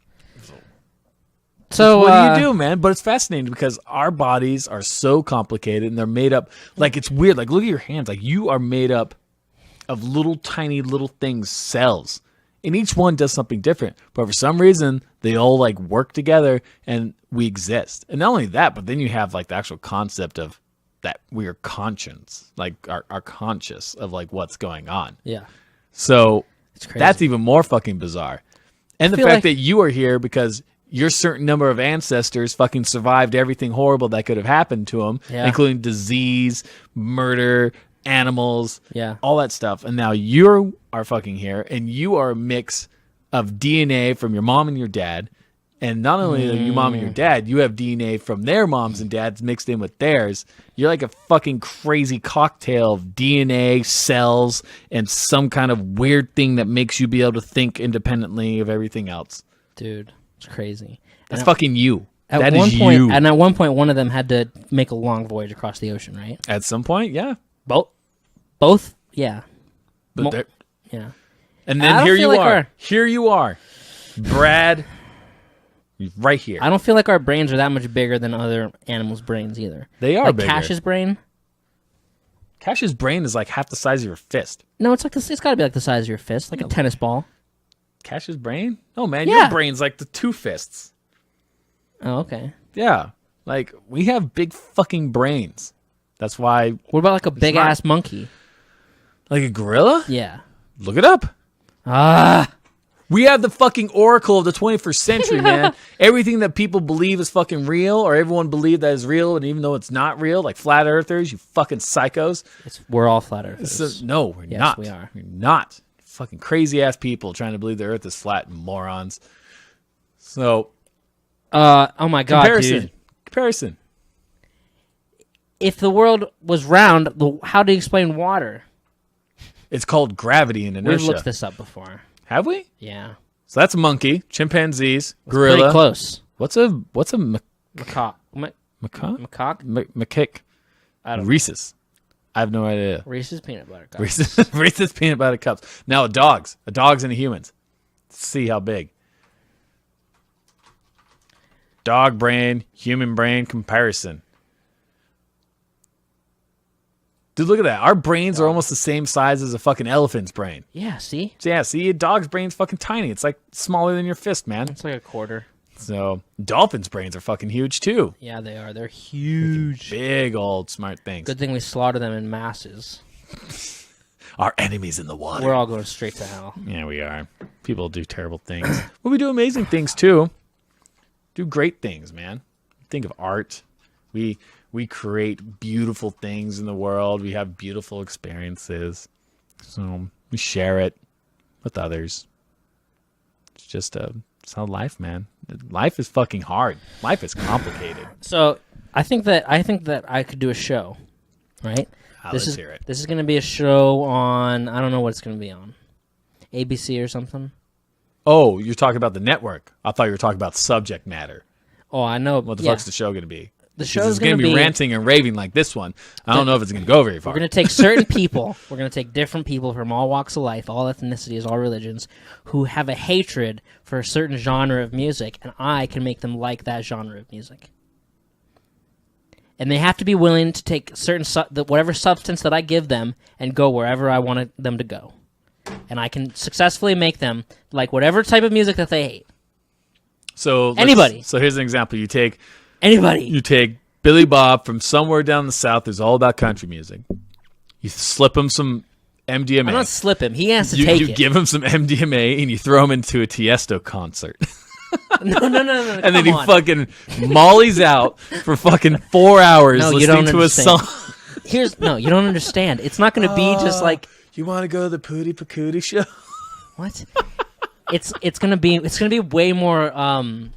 So What do you do, man? But it's fascinating because our bodies are so complicated and they're made up. Like, it's weird. Like, look at your hands. Like, you are made up of little tiny little things, cells. And each one does something different. But for some reason, they all, like, work together and we exist. And not only that, but then you have, like, the actual concept of that we are conscious. Like, are conscious of, like, what's going on. Yeah, So it's crazy. that's even more fucking bizarre. And the feel fact like- that you are here because your certain number of ancestors fucking survived everything horrible that could have happened to them, Yeah. including disease, murder, animals, Yeah. all that stuff. And now you are fucking here, and you are a mix of DNA from your mom and your dad. And not only are your mom and your dad, you have DNA from their moms and dads mixed in with theirs. You're like a fucking crazy cocktail of DNA, cells, and some kind of weird thing that makes you be able to think independently of everything else. Dude, it's crazy. That's fucking you. At That one is point, you. and at one point, one of them had to make a long voyage across the ocean, right? At some point, yeah. Both, yeah, But there- yeah. and I then don't here feel you like are. Here you are, Brad. Right here. I don't feel like our brains are that much bigger than other animals' brains either. They are like bigger. Cash's brain. Cash's brain is like half the size of your fist. No, it's got to be like the size of your fist, like a tennis ball. Cash's brain? Oh man, Yeah. your brain's like the 2 fists. Oh, okay. Yeah. Like we have big fucking brains. That's why What about like a big ass monkey? like a gorilla? Yeah. Look it up. Ah. We have the fucking oracle of the 21st century, man. Everything that people believe is fucking real, or everyone believe that is real, and even though it's not real, like flat earthers, you fucking psychos. We're all flat earthers. So, no, we're Yes, not. we are. We're not. Fucking crazy ass people trying to believe the earth is flat, morons. So, Oh my god, comparison. dude. Comparison. If the world was round, how do you explain water? It's called gravity and We've inertia. looked this up before. Have we? Yeah. So that's a monkey, chimpanzees, Pretty gorilla. close. What's a macaque? Macaque. Macaque? Macaque? Macaque. I don't know. Reese's. I have no idea. Reese's peanut butter cup. Reese's peanut butter cups. Now dogs and humans. Let's see how big. Dog brain, human brain comparison. Dude, look at that. Our brains are almost the same size as a fucking elephant's brain. Yeah, see? So yeah, see, a dog's brain's fucking tiny. It's like smaller than your fist, man. It's like a quarter. So dolphins' brains are fucking huge too. Yeah, they are. They're huge. Big old smart things. Good thing we slaughter them in masses. Our enemies in the water. We're all going straight to hell. Yeah, we are. People do terrible things. But we do amazing things too. Do great things, man. Think of art. We create beautiful things in the world. We have beautiful experiences. So we share it with others. It's just it's how life, man. Life is fucking hard. Life is complicated. So I think that I could do a show, right? Let's hear it. This is going to be a show on, I don't know what it's going to be on, ABC or something. Oh, you're talking about the network. I thought you were talking about subject matter. Oh, I know. What the yeah. fuck's the show going to be? The 'Cause show's it's going to be be ranting and raving like this one. I don't know if it's going to go very far. We're going to take certain people. We're going to take different people from all walks of life, all ethnicities, all religions, who have a hatred for a certain genre of music, and I can make them like that genre of music. And they have to be willing to take whatever substance that I give them and go wherever I want them to go. And I can successfully make them like whatever type of music that they hate. So Anybody. So here's an example. You take Anybody. Billy Bob from somewhere down the south who's all about country music. You slip him some MDMA. I'm not slip him. He has to you take you it. give him some MDMA and you throw him into a Tiesto concert. No. And then come he on. fucking mollies out for fucking 4 hours No, you listening don't to a understand. song. You don't understand. It's not going to be just like You want to go to the Pootie Pakootie show? what? It's gonna be way more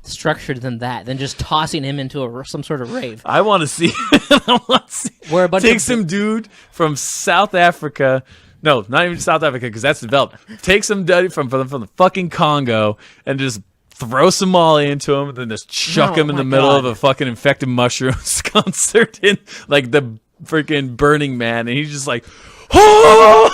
structured than that, than just tossing him into some sort of rave. I want to see. I want to see. Where a bunch Take of some dude from South Africa. No, not even South Africa because that's developed. Take some dude from the fucking Congo and just throw some Molly into him, and then just chuck No, him in my the middle God. of a fucking infected mushrooms concert in like the freaking Burning Man, and he's just like, oh!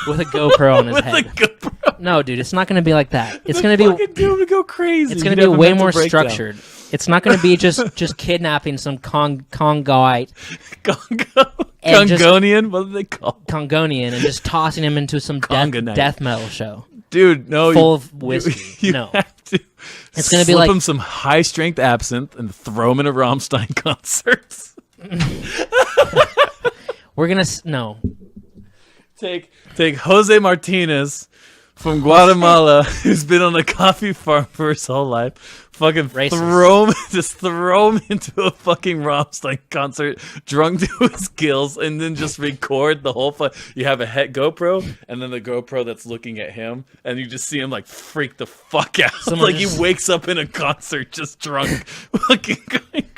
with a GoPro on his With head. a GoPro. No, dude, it's not gonna be like that. It's The gonna be fucking dude would go crazy. it's gonna He'd be have a way mental more breakdown. structured. It's not gonna be just kidnapping some Congoite And just- Congonian? What do they call it? Congonian and just tossing him into some Congonite. death metal show. Dude, no. Full of whiskey. You No. have to It's gonna be slip like- him some high-strength absinthe and throw him in a Rammstein concert. We're gonna no. Take Jose Martinez from Guatemala, who's been on a coffee farm for his whole life. Fucking Racist. throw him into a fucking Rammstein concert, drunk to his gills, and then just record the whole. You have a GoPro, and then the GoPro that's looking at him, and you just see him like freak the fuck out, Someone like just- he wakes up in a concert just drunk, fucking going.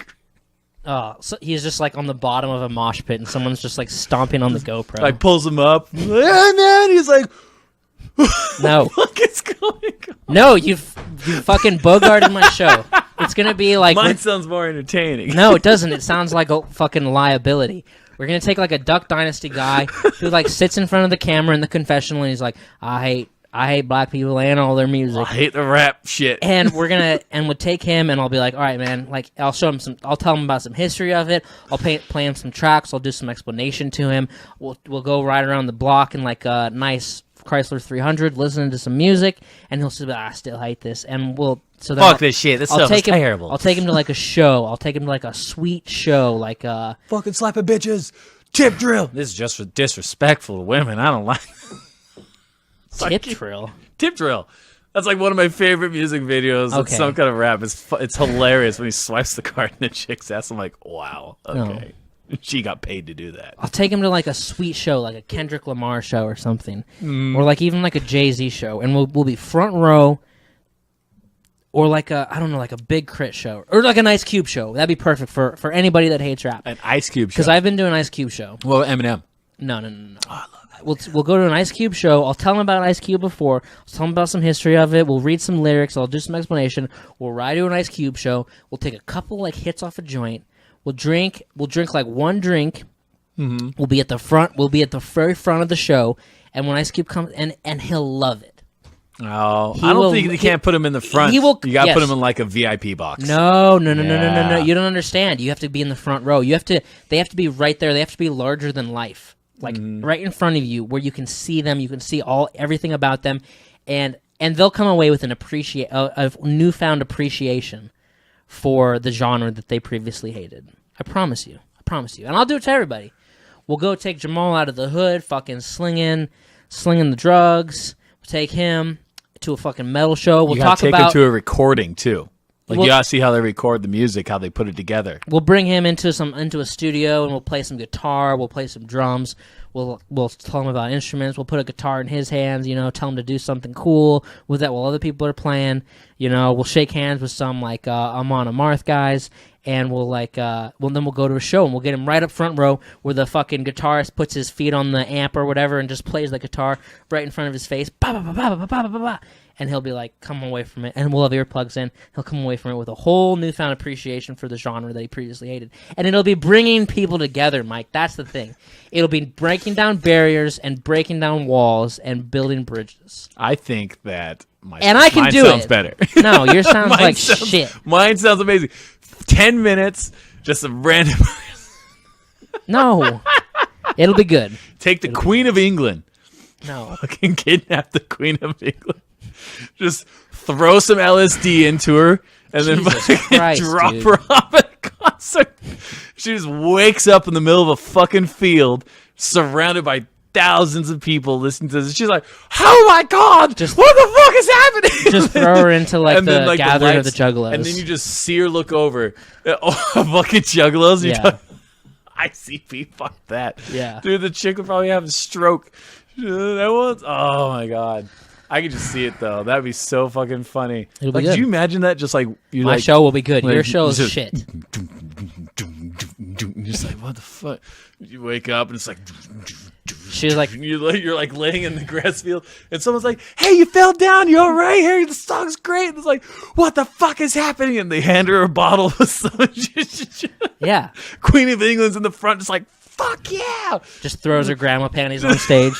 So he's just like on the bottom of a mosh pit, and someone's just like stomping on the GoPro. Like pulls him up, and then he's like, no, "What is going on?" no, you fucking bogarted my show. It's gonna be like Mine sounds more entertaining. no, it doesn't. It sounds like a fucking liability. We're gonna take like a Duck Dynasty guy who like sits in front of the camera in the confessional and he's like, I hate black people and all their music. I hate the rap shit. And we'll take him and I'll be like, all right, man, like I'll tell him about some history of it. I'll play him some tracks. I'll do some explanation to him. We'll go ride around the block in like a nice Chrysler 300, listening to some music, and he'll say, I still hate this. And fuck this shit. This stuff is terrible. I'll take him to like a show. I'll take him to like a sweet show, like fucking slapping bitches. Tip drill. This is just disrespectful to women. I don't like tip drill. Tip drill. That's like one of my favorite music videos. Okay. It's some kind of rap. It's hilarious when he swipes the card in the chick's ass. I'm like, wow, okay. No. She got paid to do that. I'll take him to like a sweet show, like a Kendrick Lamar show or something, or like even like a Jay-Z show, and we'll be front row, or like like a Big Crit show, or like an Ice Cube show. That'd be perfect for anybody that hates rap. An Ice Cube show. Because I've been doing an Ice Cube show. Well, Eminem. No. Oh, I love that. We'll go to an Ice Cube show. I'll tell him about Ice Cube before. I'll tell him about some history of it. We'll read some lyrics. I'll do some explanation. We'll ride to an Ice Cube show. We'll take a couple like hits off a joint. We'll drink like one drink. Mm-hmm. We'll be at the front. We'll be at the very front of the show. And when Ice Cube comes, and he'll love it. Oh, I don't think you can't put him in the front. You got to put him in like a VIP box. No. You don't understand. You have to be in the front row. They have to be right there. They have to be larger than life. Like right in front of you where you can see them. You can see everything about them. And they'll come away with a newfound appreciation for the genre that they previously hated. I promise you. And I'll do it to everybody. We'll go take Jamal out of the hood, fucking slinging the drugs. We'll take him to a fucking metal show. We'll talk about... take him to a recording, too. Like, you gotta see how they record the music, how they put it together. We'll bring him into a studio, and we'll play some guitar, we'll play some drums, we'll tell him about instruments, we'll put a guitar in his hands, tell him to do something cool with that while other people are playing, we'll shake hands with some, like, Amon Amarth guys, and we'll go to a show, and we'll get him right up front row, where the fucking guitarist puts his feet on the amp or whatever, and just plays the guitar right in front of his face, and he'll be like, come away from it, and we'll have earplugs in. He'll come away from it with a whole newfound appreciation for the genre that he previously hated. And it'll be bringing people together, Mike. That's the thing. It'll be breaking down barriers and breaking down walls and building bridges. I think that mine sounds better. No, yours sounds like shit. Mine sounds amazing. 10 minutes, just some random... No. It'll be good. Take the Queen of England. No. Fucking kidnap the Queen of England. Just throw some LSD into her and then drop her off at a concert. She just wakes up in the middle of a fucking field surrounded by thousands of people listening to this. She's like, oh my God, what the fuck is happening? Just throw her into the gathering of the juggalos. And then you just see her look over at all the fucking juggalos. Yeah. ICP, fuck that. Yeah. Dude, the chick would probably have a stroke. Oh my God. I could just see it though. That'd be so fucking funny. It'll be good. Could you imagine that? Just like my show will be good. Your show is shit. You're just like, what the fuck? You wake up and it's like, she's like, you're like laying in the grass field, and someone's like, "Hey, you fell down. You all right? Hey, the song's great." And it's like, what the fuck is happening? And they hand her a bottle of some shit. Yeah. Queen of England's in the front, just like, fuck yeah! Just throws her grandma panties on stage.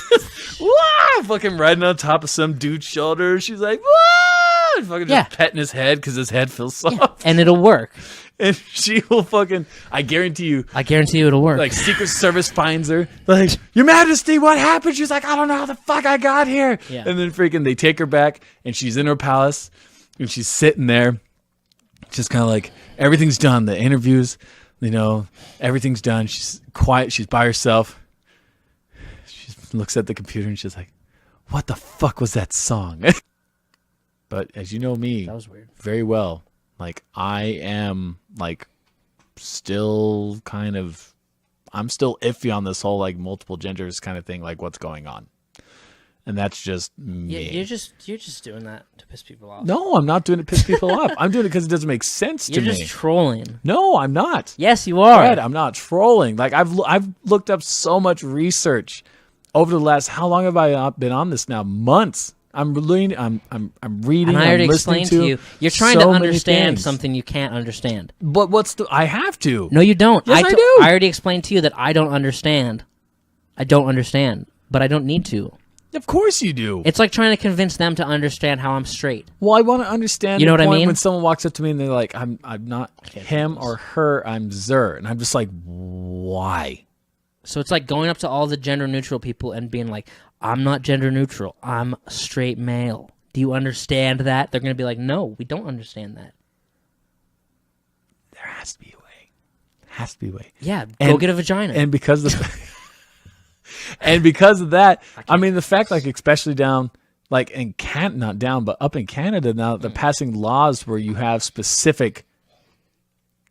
Wah! Fucking riding on top of some dude's shoulder. She's like, wah! Fucking just petting his head because his head feels soft. Yeah. And it'll work. And she will fucking, I guarantee you it'll work. Like, Secret Service finds her. Like, Your Majesty, what happened? She's like, I don't know how the fuck I got here. Yeah. And then freaking they take her back, and she's in her palace, and she's sitting there, just kind of like, everything's done. The interviews, everything's done. She's quiet. She's by herself. She looks at the computer, and she's like, what the fuck was that song? But as you know me, that was weird. Very well. Like, I am, like, still kind of, I'm still iffy on this whole, like, multiple genders kind of thing, like, what's going on. And that's just me. Yeah, you're just doing that to piss people off. No, I'm not doing it to piss people off. I'm doing it because it doesn't make sense to me. You're just trolling. No, I'm not. Yes, you are. Fred, I'm not trolling. Like, I've looked up so much research over the last, how long have I been on this now? Months. I'm reading. I'm reading. And I already I'm listening explained to you. You're trying so to many understand things. something you can't understand. But I have to. No, you don't. Yes, I do. I already explained to you that I don't understand. I don't understand, but I don't need to. Of course you do. It's like trying to convince them to understand how I'm straight. Well, I want to understand. You know the what I point mean? When someone walks up to me and they're like, "I'm not him or her. I'm Zer," and I'm just like, "Why?" So it's like going up to all the gender neutral people and being like, I'm not gender neutral. I'm straight male. Do you understand that? They're going to be like, no, we don't understand that. There has to be a way. Has to be a way. Yeah, go And- get a vagina. And because of and because of that, I mean the fact, like especially down, like in not down, but up in Canada now, they're passing laws where you have specific,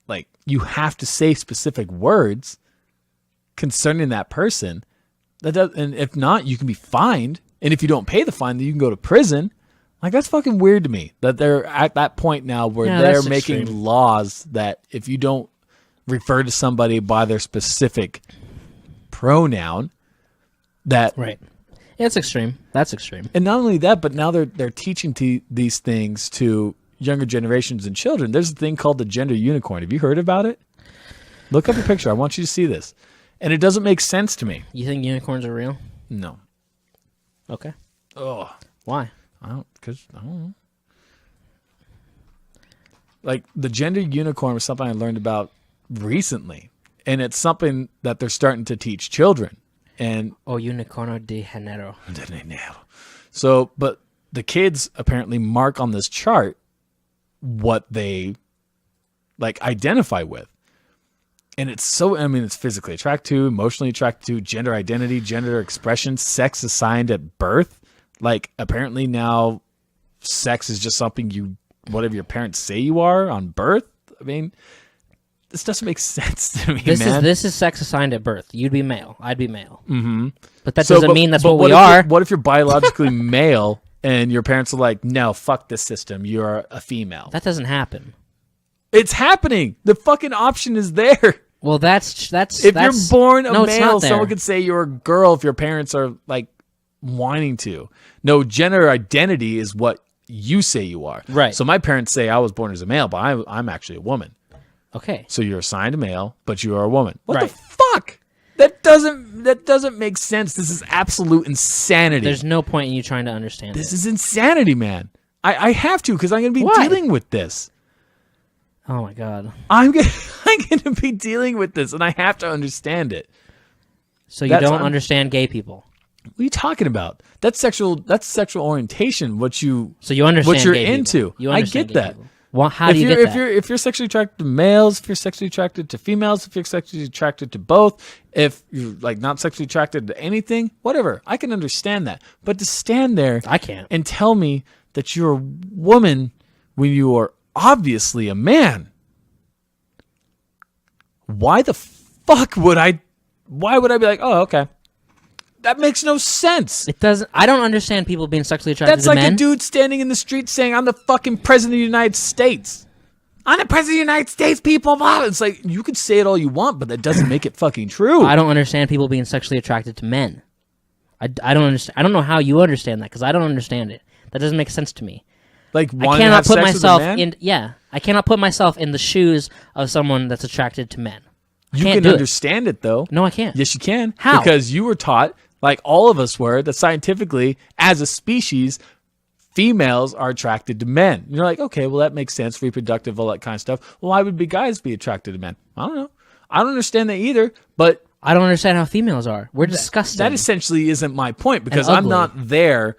like you have to say specific words concerning that person. That does, and if not, you can be fined. And if you don't pay the fine, then you can go to prison. Like that's fucking weird to me that they're at that point now where Yeah, they're that's making extreme. laws that if you don't refer to somebody by their specific pronoun, that right. Yeah, it's extreme. That's extreme. and not only that, but now they're teaching these things to younger generations and children. There's a thing called the gender unicorn. Have you heard about it? Look up a picture. I want you to see this. And it doesn't make sense to me. You think unicorns are real? No. Okay. Oh, Why? I don't know. Like the gender unicorn was something I learned about recently, and it's something that they're starting to teach children. And Oh, unicorno de género. so, but the kids apparently mark on this chart what they like identify with. And it's so, I mean, it's physically attracted to, emotionally attracted to, gender identity, gender expression, sex assigned at birth. Like, apparently now sex is just something whatever your parents say you are on birth. I mean, this doesn't make sense to me, man. This is sex assigned at birth. You'd be male. I'd be male. Mm-hmm. But that So, doesn't mean that's what we if are. What if you're biologically male and your parents are like, no, fuck this system. You're a female. That doesn't happen. It's happening. The fucking option is there. Well, that's If you're born a no, it's male, not there. someone could say you're a girl if your parents are like wanting to. No, gender identity is what you say you are. Right. So my parents say I was born as a male, but I'm actually a woman. Okay. So you're assigned a male, but you are a woman. What Right. the fuck? That doesn't make sense. This is absolute insanity. There's no point in you trying to understand This it. is insanity, man. I have to because I'm going to be Why? dealing with this. Oh my god. I'm going to be dealing with this, and I have to understand it. So you That's don't un- understand gay people. What are you talking about? That's sexual orientation. So you understand what you're gay people. into. You I understand get gay that. people. Well, how do you get that? If you're sexually attracted to males, if you're sexually attracted to females, if you're sexually attracted to both, if you're like not sexually attracted to anything, whatever, I can understand that. But to stand there I can't. and tell me that you're a woman when you are obviously a man, why the fuck would I be like, oh, okay. That makes no sense. It doesn't. I don't understand people being sexually attracted That's to like men. a dude standing in the street saying, I'm the fucking president of the United States. I'm the president of the United States, people. Blah. It's like, you could say it all you want, but that doesn't make it fucking true. I don't understand people being sexually attracted to men. I don't understand. I don't know how you understand that because I don't understand it. That doesn't make sense to me. Like, I wanting to cannot have put sex with a myself man? in. Yeah, I cannot put myself in the shoes of someone that's attracted to men. I You can't can do it. understand it, though. No, I can't. Yes, you can. How? Because you were taught, like all of us were, that scientifically, as a species, females are attracted to men. You're like, okay, well, that makes sense, reproductive, all that kind of stuff. Well, why would guys be attracted to men? I don't know. I don't understand that either, but I don't understand how females are. We're disgusting. that essentially isn't my point because And I'm ugly. not there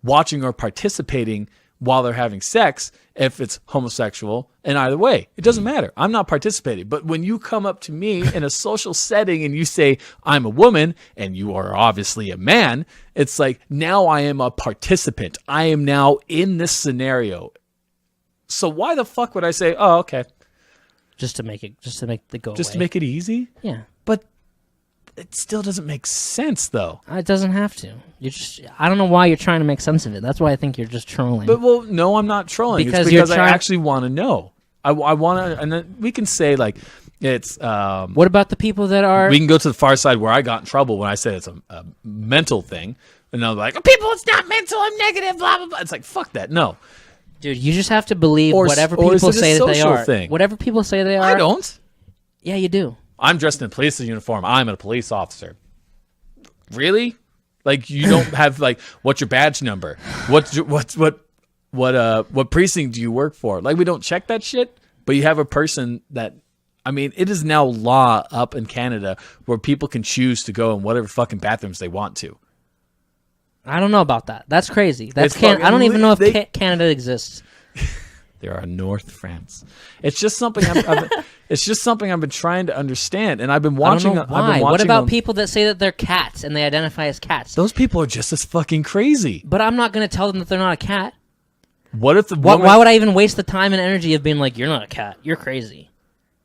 watching or participating while they're having sex if it's homosexual in either way. It doesn't matter. I'm not participating. But when you come up to me in a social setting and you say, I'm a woman and you are obviously a man, it's like, now I am a participant. I am now in this scenario. So why the fuck would I say, oh, okay, just to make the go just to away. make it easy? Yeah, But it still doesn't make sense, though. it doesn't have to. I don't know why you're trying to make sense of it. That's why I think you're just trolling. But well, no, I'm not trolling. Because It's you're because I trying- actually want to know. I want to, and then we can say like it's. what about the people that are? We can go to the far side where I got in trouble when I said it's a mental thing. And they're like, people, it's not mental, I'm negative, blah, blah, blah. It's like, fuck that. No. Dude, you just have to believe Or- whatever or is people it a say that they social are. thing? Whatever people say they are. I don't. Yeah, you do. I'm dressed in a police uniform. I'm a police officer. Really? Like, you don't have, like, what's your badge number? What precinct do you work for? Like, we don't check that shit, but you have a person that, I mean, it is now law up in Canada where people can choose to go in whatever fucking bathrooms they want to. I don't know about that. That's crazy. That's It's fucking I don't even know if they- Canada exists. There are North France. It's just something. It's just something I've been trying to understand, and I've been watching. I don't know why. I've been watching What about them. people that say that they're cats and they identify as cats? Those people are just as fucking crazy. But I'm not going to tell them that they're not a cat. What if the woman, Why would I even waste the time and energy of being like, you're not a cat, you're crazy?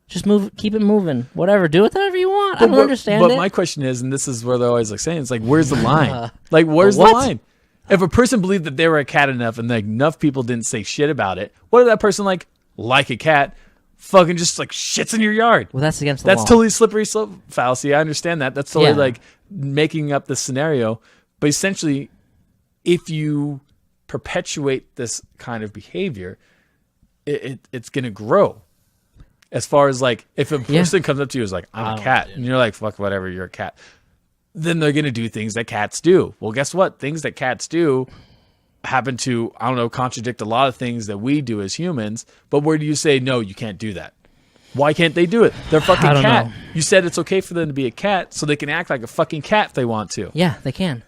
Just move, keep it moving. Whatever, do it whatever you want. I don't understand But it. my question is, and this is where they're always like saying, it's like, where's the line? Like, where's the what? line? If a person believed that they were a cat enough, and like enough people didn't say shit about it, what if that person like a cat, fucking just like shits in your yard? Well, that's against the That's law. totally slippery slope fallacy. I understand that. That's totally Yeah. like making up the scenario. But essentially, if you perpetuate this kind of behavior, it's going to grow. As far as like, if a person comes up to you and is like, I'm a cat, and you're like, fuck whatever, you're a cat, then they're going to do things that cats do. Well, guess what? Things that cats do happen to, I don't know, contradict a lot of things that we do as humans. But where do you say, no, you can't do that? Why can't they do it? They're a fucking I don't cat. know. You said it's okay for them to be a cat, so they can act like a fucking cat if they want to. Yeah, they can.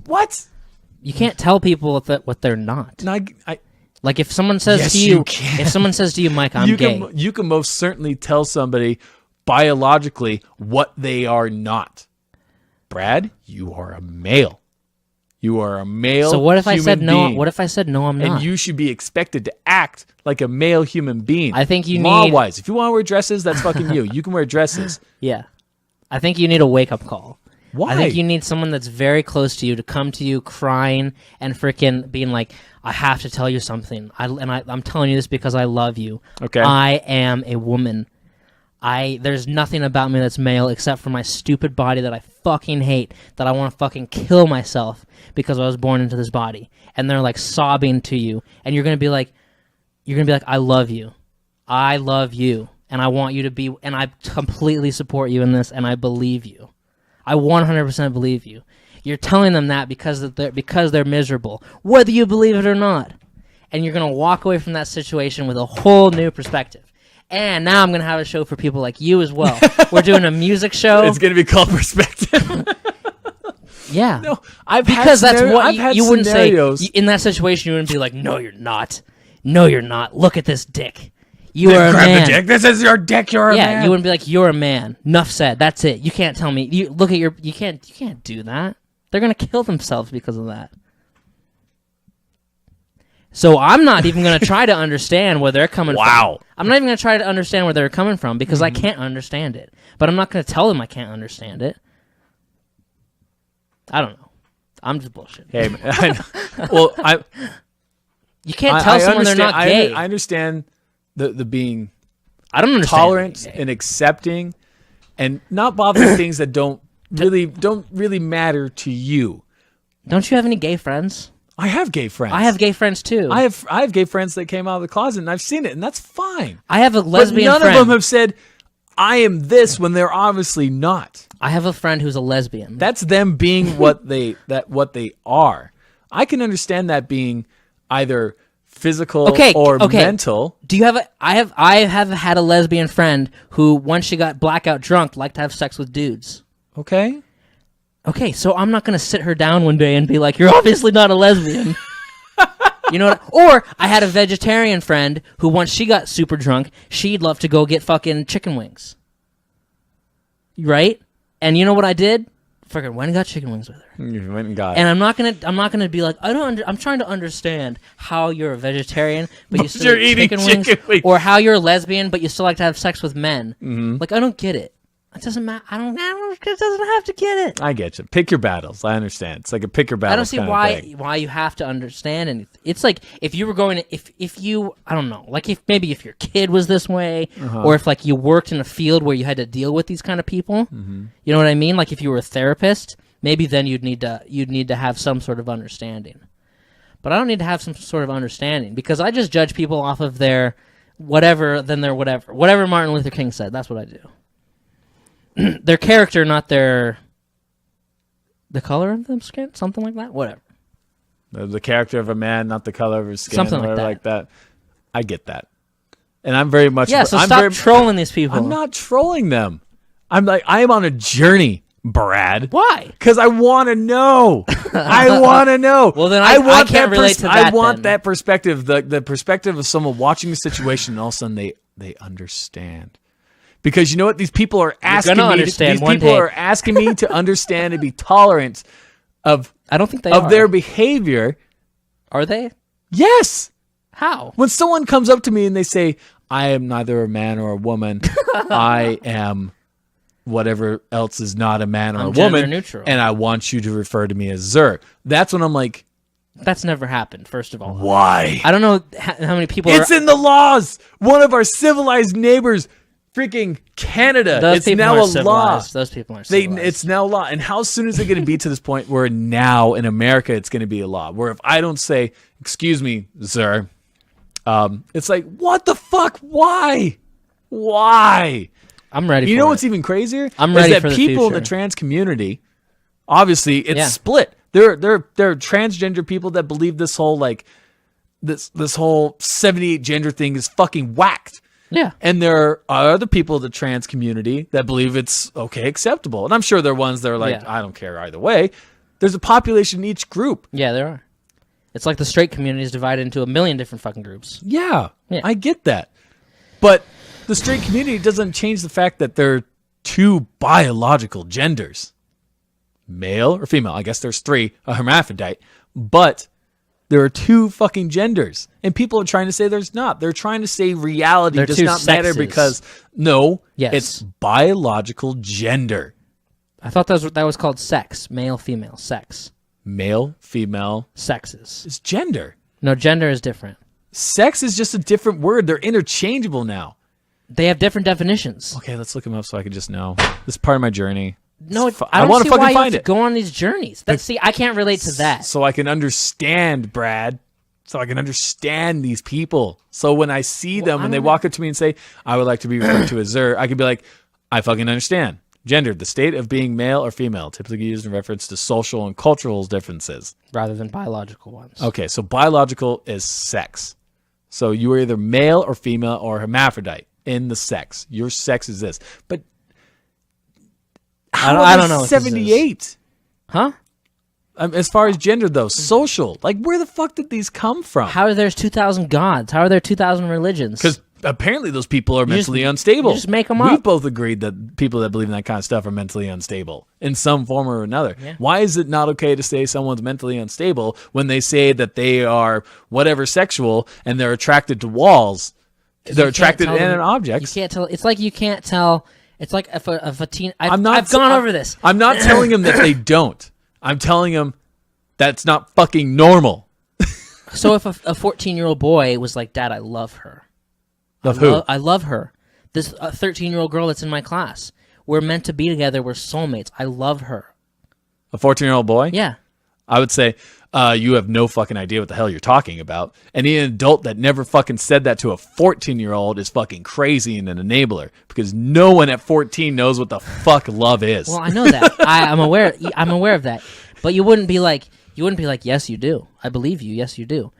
What? You can't tell people what they're not. No, Like if someone says Yes, to you, you can. if someone says to you, Mike, I'm gay. you can most certainly tell somebody biologically what they are not. Brad, you are a male. You are a male. So what if I said human no? being, What if I said no? I'm not. and you should be expected to act like a male human being. I think you law need- wise. If you want to wear dresses, that's fucking you. You can wear dresses. Yeah, I think you need a wake up call. Why? I think you need someone that's very close to you to come to you crying and freaking being like, I have to tell you something. I'm telling you this because I love you. Okay. I am a woman. There's nothing about me that's male except for my stupid body that I fucking hate, that I want to fucking kill myself because I was born into this body. And they're like sobbing to you, and you're gonna be like, I love you. I love you, and I want you to be, and I completely support you in this, and I believe you. I 100% believe you. You're telling them that because they're miserable, whether you believe it or not. And you're going to walk away from that situation with a whole new perspective. And now I'm going to have a show for people like you as well. We're doing a music show. It's going to be called Perspective. Yeah. No, I've Because had that's what I've had you wouldn't scenarios. say. In that situation, you wouldn't be like, no, you're not. No, you're not. Look at this dick. You are a Grab man. the dick. This is your dick. You're a Yeah, man. you wouldn't be like, you're a man. Enough said. That's it. You can't tell me. You look at your. You can't do that. They're gonna kill themselves because of that. So I'm not even gonna try to understand where they're coming from. Wow. I'm not even gonna try to understand where they're coming from because I can't understand it. But I'm not gonna tell them I can't understand it. I don't know. I'm just bullshit. Hey, man, I know. Well, You can't tell someone they're not gay. I understand the being I don't understand. tolerant and accepting, and not bothering things that don't really matter to you. Don't you have any gay friends? I have gay friends. I have gay friends too. I have gay friends that came out of the closet, and I've seen it, and that's fine. I have a lesbian but none friend. of them have said, "I am this" when they're obviously not. I have a friend who's a lesbian. That's them being what they are. I can understand that being either physical or mental. Do you have I have had a lesbian friend who, once she got blackout drunk, liked to have sex with dudes. Okay. Okay, so I'm not gonna sit her down one day and be like, "You're obviously not a lesbian." You know what? Or I had a vegetarian friend who, once she got super drunk, she'd love to go get fucking chicken wings. Right? And you know what I did? Fucking went and got chicken wings with her. You went and got it. And I'm not gonna be like, I'm trying to understand how you're a vegetarian but you still you're eat eating chicken wings. or how you're a lesbian but you still like to have sex with men. Mm-hmm. Like, I don't get it. It doesn't matter. I don't. It doesn't have to get it. I get you. Pick your battles. I understand. It's like a pick your battles. I don't see kind of why thing. you have to understand anything. It's like if you were going to, if you, I don't know, like if your kid was this way, or if like you worked in a field where you had to deal with these kind of people. Mm-hmm. You know what I mean? Like if you were a therapist, maybe then you'd need to have some sort of understanding. But I don't need to have some sort of understanding because I just judge people off of their whatever, then their whatever. Whatever Martin Luther King said, that's what I do. Their character, not the color of their skin, something like that. Whatever. The character of a man, not the color of his skin, Something or like that. I get that, and I'm very much. Yeah, so I'm stop trolling these people. I'm not trolling them. I am on a journey, Brad. Why? Because I want to know. I want to know. Well, then I want can't relate to that. I want then. that perspective, the perspective of someone watching the situation, and all of a sudden they understand. Because you know what? These people are asking gonna me. understand These one people day. are asking me to understand and be tolerant of. I don't think they of are. their behavior. Are they? Yes. How? When someone comes up to me and they say, "I am neither a man or a woman. I am whatever else is not a man or I'm a woman, gender neutral. and I want you to refer to me as Zer." That's when I'm like, That's never happened. First of all, why? I don't know how many people. It's in the laws. One of our civilized neighbors, freaking Canada. Those It's people now aren't a law. civilized. Those people aren't civilized. It's now a law. And how soon is it going to be to this point where now in America it's going to be a law? Where if I don't say, "Excuse me, sir," it's like, what the fuck? Why? Why? I'm ready. You for know it. what's even crazier? I'm ready is that for the people in the future. trans community, obviously, it's Yeah. split. There are transgender people that believe this whole this whole 78 gender thing is fucking whacked. Yeah. And there are other people in the trans community that believe it's okay, acceptable. And I'm sure there are ones that are like, Yeah. I don't care either way. There's a population in each group. Yeah, there are. It's like the straight community is divided into a million different fucking groups. Yeah, Yeah. I get that. But the straight community doesn't change the fact that there are two biological genders. Male or female. I guess there's three, a hermaphrodite. But there are two fucking genders. And people are trying to say there's not. They're trying to say reality They're does two not matter sexes. because, no, Yes. it's biological gender. I thought that was called sex. Male, female, sex. Male, female Sexes. is gender. No, gender is different. Sex is just a different word. They're interchangeable now. They have different definitions. Okay, let's look them up so I can just know. This is part of my journey. No, It's fu- I don't wanna see fucking why you find have it. to go on these journeys. See, I can't relate to that. So I can understand, Brad. So I can understand these people. So when I see them, when they walk up to me and say, "I would like to be referred to as Zer," I can be like, "I fucking understand." Gender, the state of being male or female, typically used in reference to social and cultural differences. Rather than biological ones. Okay, so biological is sex. So you are either male or female or hermaphrodite in the sex. Your sex is this. But I don't know what this is. 78. Huh? As far as gender, though, social. Like, where the fuck did these come from? How are there 2,000 gods? How are there 2,000 religions? Because apparently those people are just- mentally unstable. you just make 'em We've up. both agreed that people that believe in that kind of stuff are mentally unstable in some form or another. Yeah. Why is it not okay to say someone's mentally unstable when they say that they are whatever sexual and they're attracted to walls? They're You can't attracted tell to them- inanimate objects. You can't tell. It's like you can't tell. It's like if a teen. I've I've gone over this. I'm not telling them that they don't. I'm telling them that's not fucking normal. So if a 14-year-old boy was like, "Dad, I love her. Of who? I love her. This 13-year-old girl that's in my class. We're meant to be together. We're soulmates. I love her." A 14-year-old boy? Yeah. I would say, you have no fucking idea what the hell you're talking about. Any adult that never fucking said that to a 14-year-old is fucking crazy and an enabler because no one at 14 knows what the fuck love is. Well, I know that. I'm aware. I'm aware of that. But you wouldn't be like, "Yes, you do. I believe you. Yes, you do."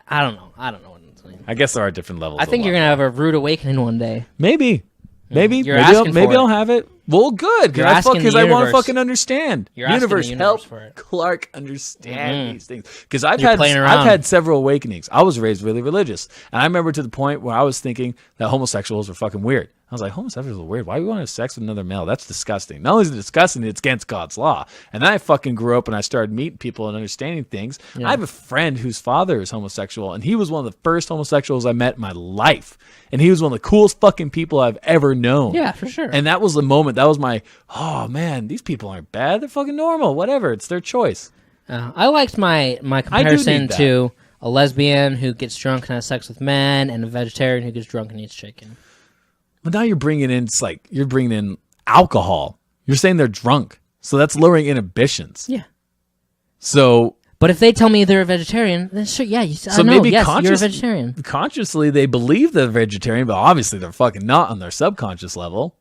I don't know. I don't know what I'm saying. I guess there are different levels. I think of you're love. gonna have a rude awakening one day. Maybe. Maybe. You're maybe asking maybe for I'll it. have it. Well, good. You're asking the Because I want to universe. fucking understand. You're asking the universe, universe help for it. Clark understand these things. Because I've You're playing I've around. had several awakenings. I was raised really religious, and I remember to the point where I was thinking that homosexuals were fucking weird. I was like, homosexuals are weird. Why do you want to have sex with another male? That's disgusting. Not only is it disgusting, it's against God's law. And then I fucking grew up and I started meeting people and understanding things. I have a friend whose father is homosexual, and he was one of the first homosexuals I met in my life. And he was one of the coolest fucking people I've ever known. Yeah, for sure. And that was the moment. That was my, oh man, these people aren't bad. They're fucking normal. Whatever. It's their choice. I liked my comparison need that. to a lesbian who gets drunk and has sex with men, and a vegetarian who gets drunk and eats chicken. But now you're bringing in, it's like, you're bringing in alcohol. You're saying they're drunk. So that's lowering inhibitions. Yeah. So But if they tell me they're a vegetarian, then sure, yeah, I know, maybe yes, you're a conscious- vegetarian. consciously they believe they're vegetarian, but obviously they're fucking not on their subconscious level.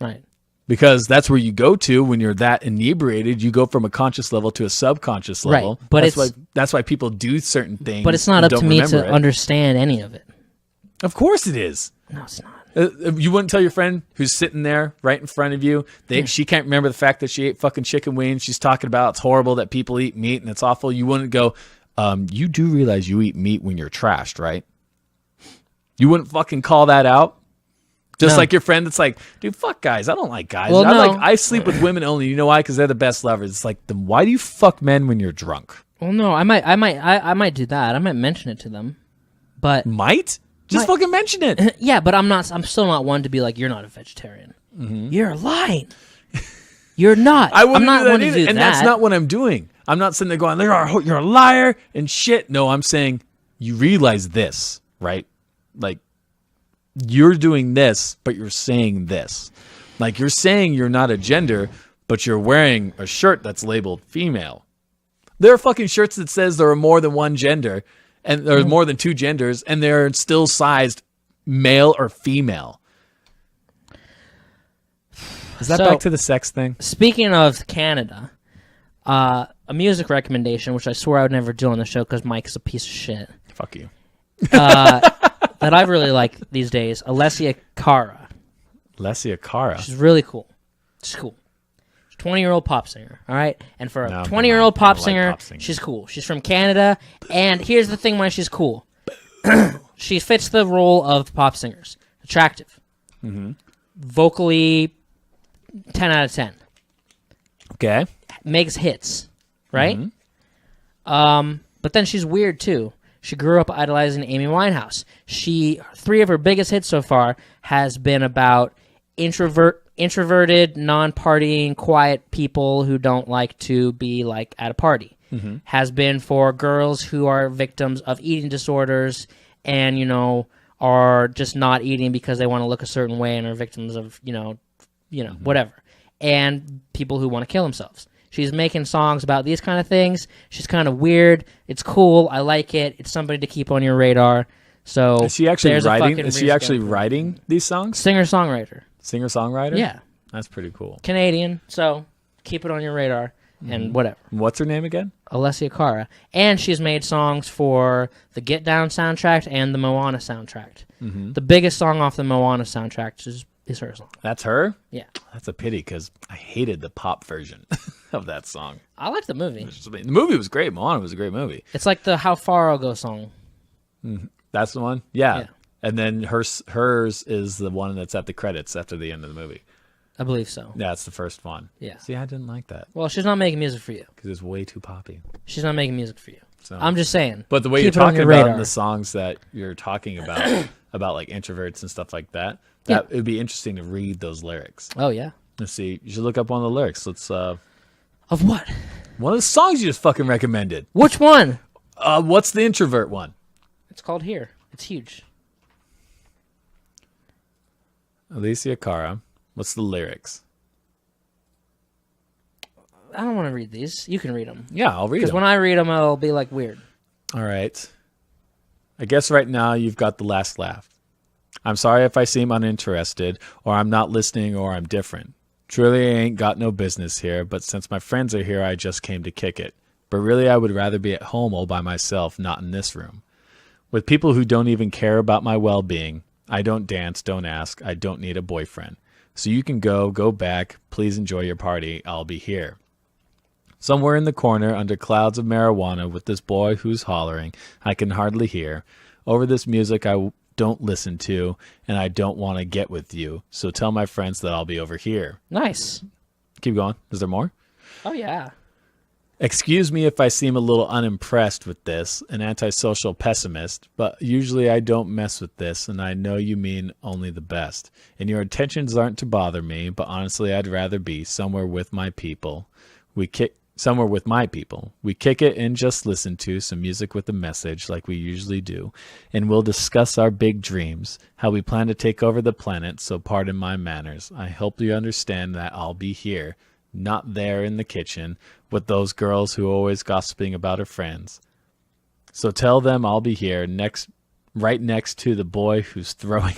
Right. Because that's where you go to when you're that inebriated. You go from a conscious level to a subconscious Right, level. but that's why people do certain things. But it's not and up to don't me remember to it. understand any of it. Of course it is. No, it's not. You wouldn't tell your friend who's sitting there right in front of you. She can't remember the fact that she ate fucking chicken wings. She's talking about it's horrible that people eat meat and it's awful. You wouldn't go, you do realize you eat meat when you're trashed, right? You wouldn't fucking call that out. Just No. like your friend that's like, dude, fuck guys. I don't like guys. Well, no. I sleep with women only. You know why? Because they're the best lovers. It's like, then why do you fuck men when you're drunk? Well, no, I might do that. I might mention it to them, but Might? Just fucking mention it. yeah, but I'm still not one to be like, you're not a vegetarian. You're lying. You're not. I wouldn't I'm not do that one to either. do And that. that's not what I'm doing. I'm not sitting there going, you're a liar and shit. No, I'm saying you realize this, right? Like, you're doing this, but you're saying this. Like, you're saying you're not a gender, but you're wearing a shirt that's labeled female. There are fucking shirts that says there are more than one gender, and there's more than two genders, and they're still sized male or female. Is that So- back to the sex thing? Speaking of Canada, a music recommendation, which I swore I would never do on the show because Mike's a piece of shit, Fuck you. that I really like these days, Alessia Cara. Alessia Cara. She's really cool. She's cool. She's a 20-year-old pop singer, all right? And for a No, 20-year-old I don't pop like singer, pop singers. she's cool. She's from Canada, and here's the thing why she's cool. She fits the role of pop singers. Attractive. Vocally, 10 out of 10. Okay. Makes hits, right? But then she's weird too. She grew up idolizing Amy Winehouse. 3 of her biggest hits so far has been about introverted, non-partying, quiet people who don't like to be like at a party. Has been for girls who are victims of eating disorders and, are just not eating because they want to look a certain way and are victims of, whatever. And people who want to kill themselves. She's making songs about these kind of things. She's kind of weird. It's cool. I like it. It's somebody to keep on your radar. So Is she actually there's a writing? fucking Is she reason. actually writing these songs? Singer-songwriter. Singer-songwriter? Yeah. That's pretty cool. Canadian. So keep it on your radar and whatever. What's her name again? Alessia Cara. And she's made songs for the Get Down soundtrack and the Moana soundtrack. The biggest song off the Moana soundtrack is her song. That's her? Yeah. That's a pity because I hated the pop version of that song. I like the movie. The movie was great. Moana was a great movie. It's like the How Far I'll Go song. That's the one? Yeah. Yeah. And then hers is the one that's at the credits after the end of the movie. I believe so. Yeah, it's the first one. Yeah. See, I didn't like that Well, she's not making music for you. because it's way too poppy. She's not making music for you. So. I'm just saying. But the way keep you're it on talking your about radar. the songs that you're talking about like introverts and stuff like that, Yeah. it would be interesting to read those lyrics. Oh, yeah. Let's see. You should look up one of the lyrics. Let's Of what? one of the songs you just fucking recommended. Which one? What's the introvert one? It's called Here. It's huge. Alessia Cara. What's the lyrics? I don't want to read these. You can read them. Yeah, I'll read Because them. when I read them, it'll be like weird. All right. I guess right now you've got the last laugh. I'm sorry if I seem uninterested, or I'm not listening, or I'm different. Truly, I ain't got no business here, but since my friends are here, I just came to kick it. But really, I would rather be at home all by myself, not in this room. With people who don't even care about my well-being. I don't dance, don't ask, I don't need a boyfriend. So you can go back, please enjoy your party, I'll be here. Somewhere in the corner, under clouds of marijuana, with this boy who's hollering, I can hardly hear. Over this music I don't listen to, and I don't want to get with you. So tell my friends that I'll be over here. Nice. Keep going. Is there more? Oh, yeah. Excuse me if I seem a little unimpressed with this, an antisocial pessimist, but usually I don't mess with this, and I know you mean only the best. And your intentions aren't to bother me, but honestly I'd rather be somewhere with my people. We kick it and just listen to some music with a message like we usually do, and we'll discuss our big dreams, how we plan to take over the planet, so pardon my manners. I hope you understand that I'll be here. not there in the kitchen with those girls who are always gossiping about her friends. So tell them I'll be here right next to the boy who's throwing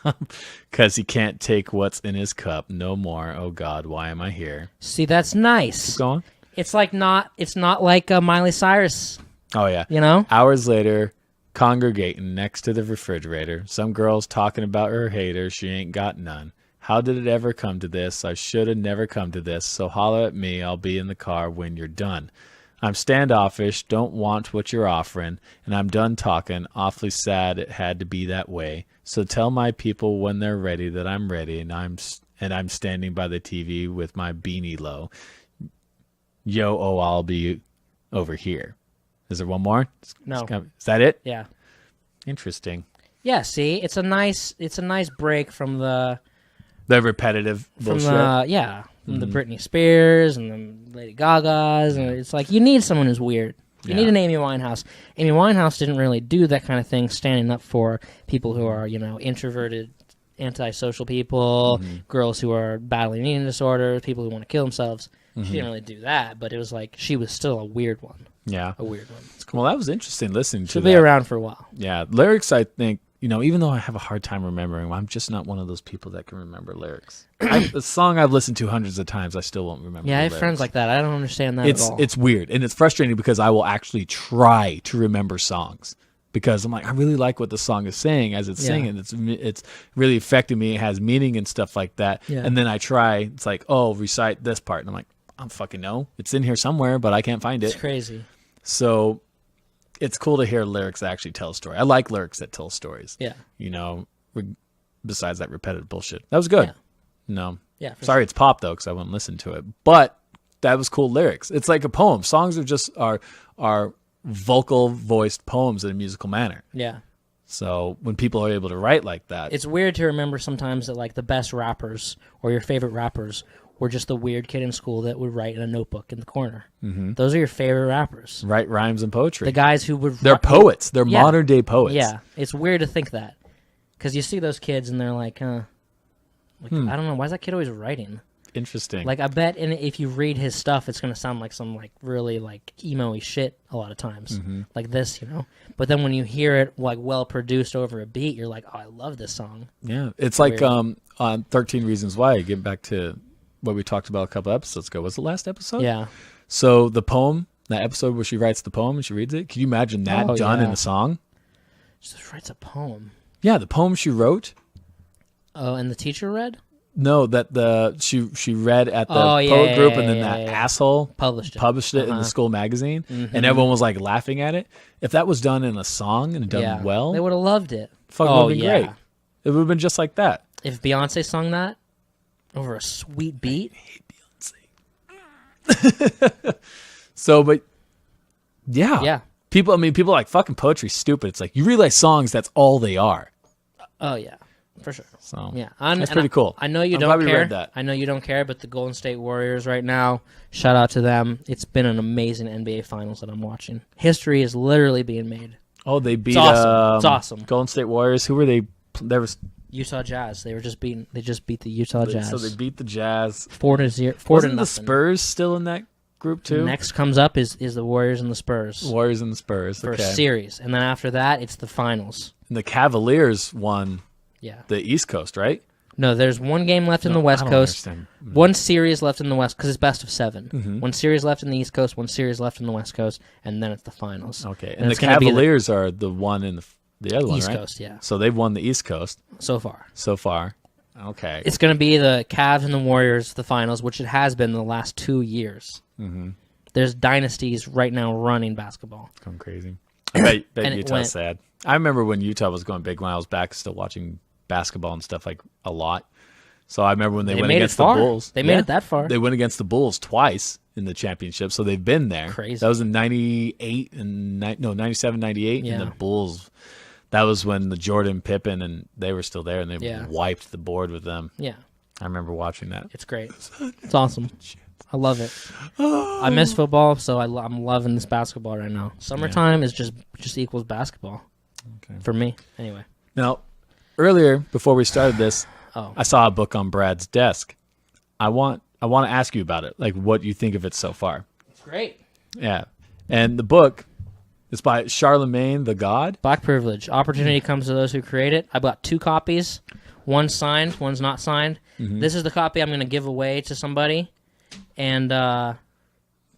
up because he can't take what's in his cup no more. Oh God, why am I here? See, that's nice. Keep going. It's not like Miley Cyrus, Oh yeah. you know? Hours later, congregating next to the refrigerator, some girl's talking about her hater. She ain't got none. How did it ever come to this? I should have never come to this. So holler at me. I'll be in the car when you're done. I'm standoffish, don't want what you're offering, and I'm done talking. Awfully sad it had to be that way. So tell my people when they're ready that I'm ready, and I'm standing by the TV with my beanie low. Yo, oh, I'll be over here. Is there one more? No. Is that it? Yeah. Interesting. Yeah, see, it's a nice break from the repetitive bullshit. From the Britney Spears and the Lady Gagas, and it's like you need someone who's weird. You need an Amy Winehouse. Amy Winehouse didn't really do that kind of thing, standing up for people who are, introverted, antisocial people, girls who are battling eating disorders, people who want to kill themselves. She didn't really do that, but it was like she was still a weird one. Yeah. A weird one. Well, that was interesting listening to She'll that. be around for a while. Yeah. Lyrics, I think, even though I have a hard time remembering, I'm just not one of those people that can remember lyrics. The song I've listened to hundreds of times, I still won't remember. Yeah, I the have lyrics. friends like that. I don't understand that at all. It's weird, and it's frustrating because I will actually try to remember songs because I'm like, I really like what the song is saying as it's singing. It's really affecting me. It has meaning and stuff like that. Yeah. And then I try. It's like, oh, recite this part, and I'm like, I don't fucking know. It's in here somewhere, but I can't find it. It's crazy. So it's cool to hear lyrics that actually tell a story. I like lyrics that tell stories. Yeah. Besides that repetitive bullshit. That was good. Yeah. No. Yeah. Sorry, it's pop though, because I wouldn't listen to it. But that was cool lyrics. It's like a poem. Songs are just are vocal voiced poems in a musical manner. Yeah. So when people are able to write like that, It's weird to remember sometimes that like the best rappers or your favorite rappers were just the weird kid in school that would write in a notebook in the corner. Mm-hmm. Those are your favorite rappers. write rhymes and poetry. The guys who would... They're poets. They're Yeah. modern day poets. Yeah. It's weird to think that. Because you see those kids and they're like, I don't know, why is that kid always writing? Interesting. Like, I bet if you read his stuff, it's going to sound like some, like, really, like, emo-y shit a lot of times. Like this, But then when you hear it, like, well-produced over a beat, you're like, oh, I love this song. Yeah. It's like on 13 Reasons Why, getting back to what we talked about a couple episodes ago. Was it last episode? Yeah. So the poem, that episode where she writes the poem and she reads it, can you imagine that done in a song? She just writes a poem. Yeah, the poem she wrote. Oh, and the teacher read? No, that she read at the Oh, poet yeah, group, yeah, and then yeah, that yeah. asshole Published it. in the school magazine, and everyone was like laughing at it. If that was done in a song and done well, They would have loved it. fuck, Oh, would have been yeah. great. It would have been just like that. If Beyonce sung that over a sweet beat. So, but yeah, Yeah. people are like, fucking poetry's stupid. It's like you realize songs, that's all they are. Oh, yeah. For sure. So Yeah. that's pretty cool. I know you I'm don't glad we care. read that. I know you don't care, but the Golden State Warriors right now, shout out to them. It's been an amazing NBA Finals that I'm watching. History is literally being made. Oh, they beat awesome. It's awesome. Golden State Warriors. Who were they? There was Utah Jazz. They just beat the Utah Jazz. so they beat the Jazz. 4-0. 4-0. Wasn't the Spurs still in that group too? Next comes up is the Warriors and the Spurs Warriors and the Spurs. for Okay. a series, and then after that it's the finals. And the Cavaliers won Yeah. the East Coast, right? No, there's one game left in the West I don't Coast. understand. One series left in the West because it's best of 7. Mm-hmm. One series left in the East Coast, one series left in the West Coast, and then it's the finals. Okay, and the it's gonna be Cavaliers are the one in the other one, East right? Coast, yeah. So they've won the East Coast So far. so far. Okay. It's going to be the Cavs and the Warriors, the finals, which it has been the last 2 years. Mm-hmm. There's dynasties right now running basketball. Going crazy. I bet And it Utah's went- sad. I remember when Utah was going big when I was back, still watching basketball and stuff like a lot. So I remember when they went made it against the far. Bulls. They made it that far. They went against the Bulls twice in the championship, so they've been there. Crazy. That was in 98 and 97, 98, and the Yeah. Bulls. That was when the Jordan, Pippen, and they were still there, and they Yeah. wiped the board with them. Yeah, I remember watching that. it's great. It's awesome. I love it. I miss football, so I'm loving this basketball right now. Summertime is just equals basketball. Okay. For me, anyway. Now, earlier, before we started this, Oh. I saw a book on Brad's desk. I want I want to ask you about it, like what you think of it so far. Great. Yeah. And the book is by Charlemagne the God. Black Privilege. Opportunity comes to those who create it. I bought 2 copies. One's signed, one's not signed. This is the copy I'm going to give away to somebody, and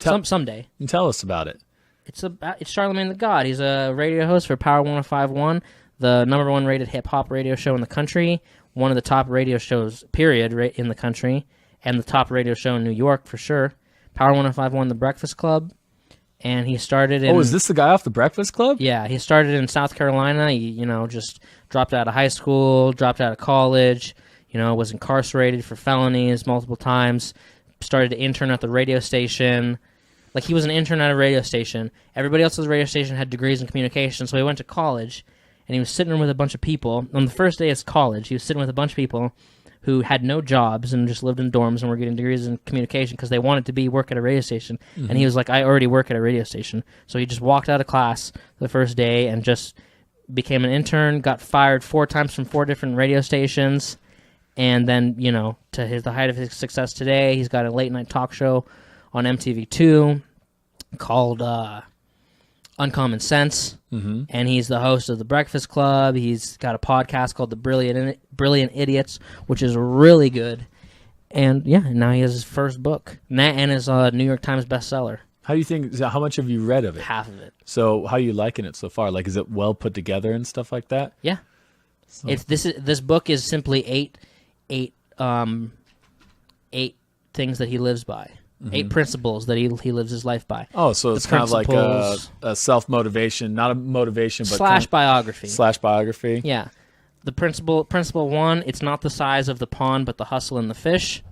someday. And tell us about it. It's Charlemagne the God. He's a radio host for Power 105.1, the #1 rated hip-hop radio show in the country, one of the top radio shows, period, in the country, and the top radio show in New York for sure. Power 105.1, The Breakfast Club, and he started in... Oh, is this the guy off The Breakfast Club? Yeah, he started in South Carolina. He, just dropped out of high school, dropped out of college, was incarcerated for felonies multiple times, started to intern at the radio station. Like, he was an intern at a radio station. Everybody else at the radio station had degrees in communication, so he went to college, and he was sitting with a bunch of people. On the first day of college, he was sitting with a bunch of people who had no jobs and just lived in dorms and were getting degrees in communication because they wanted to work at a radio station. And he was like, I already work at a radio station. So he just walked out of class the first day and just became an intern, got fired 4 times from 4 different radio stations, and then, to the height of his success today, he's got a late-night talk show on MTV2 called Uncommon Sense, and he's the host of The Breakfast Club. He's got a podcast called The Brilliant Idiots, which is really good. And, now he has his first book, and his New York Times bestseller. How do you think? How much have you read of it? Half of it. So, how are you liking it so far? Like, is it well put together and stuff like that? Yeah. This book is simply eight things that he lives by. 8 principles that he lives his life by. Oh, so it's kind of like a self-motivation, not a motivation, but / biography. / biography. Yeah. The principle 1, it's not the size of the pond, but the hustle and the fish.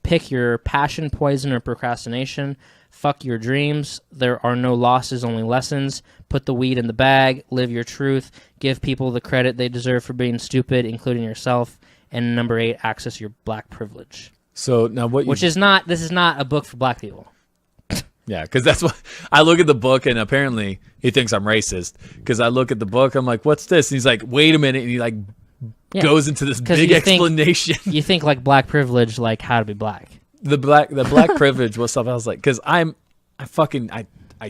Pick your passion, poison, or procrastination. Fuck your dreams. There are no losses, only lessons. Put the weed in the bag. Live your truth. Give people the credit they deserve for being stupid, including yourself. And number 8, access your black privilege. So now this is not a book for black people. Yeah, because that's what I look at the book, and apparently he thinks I'm racist. Because I look at the book, I'm like, "What's this?" And he's like, "Wait a minute," and he goes into this big explanation. You think like black privilege, like how to be black. The black privilege was stuff I was like, because I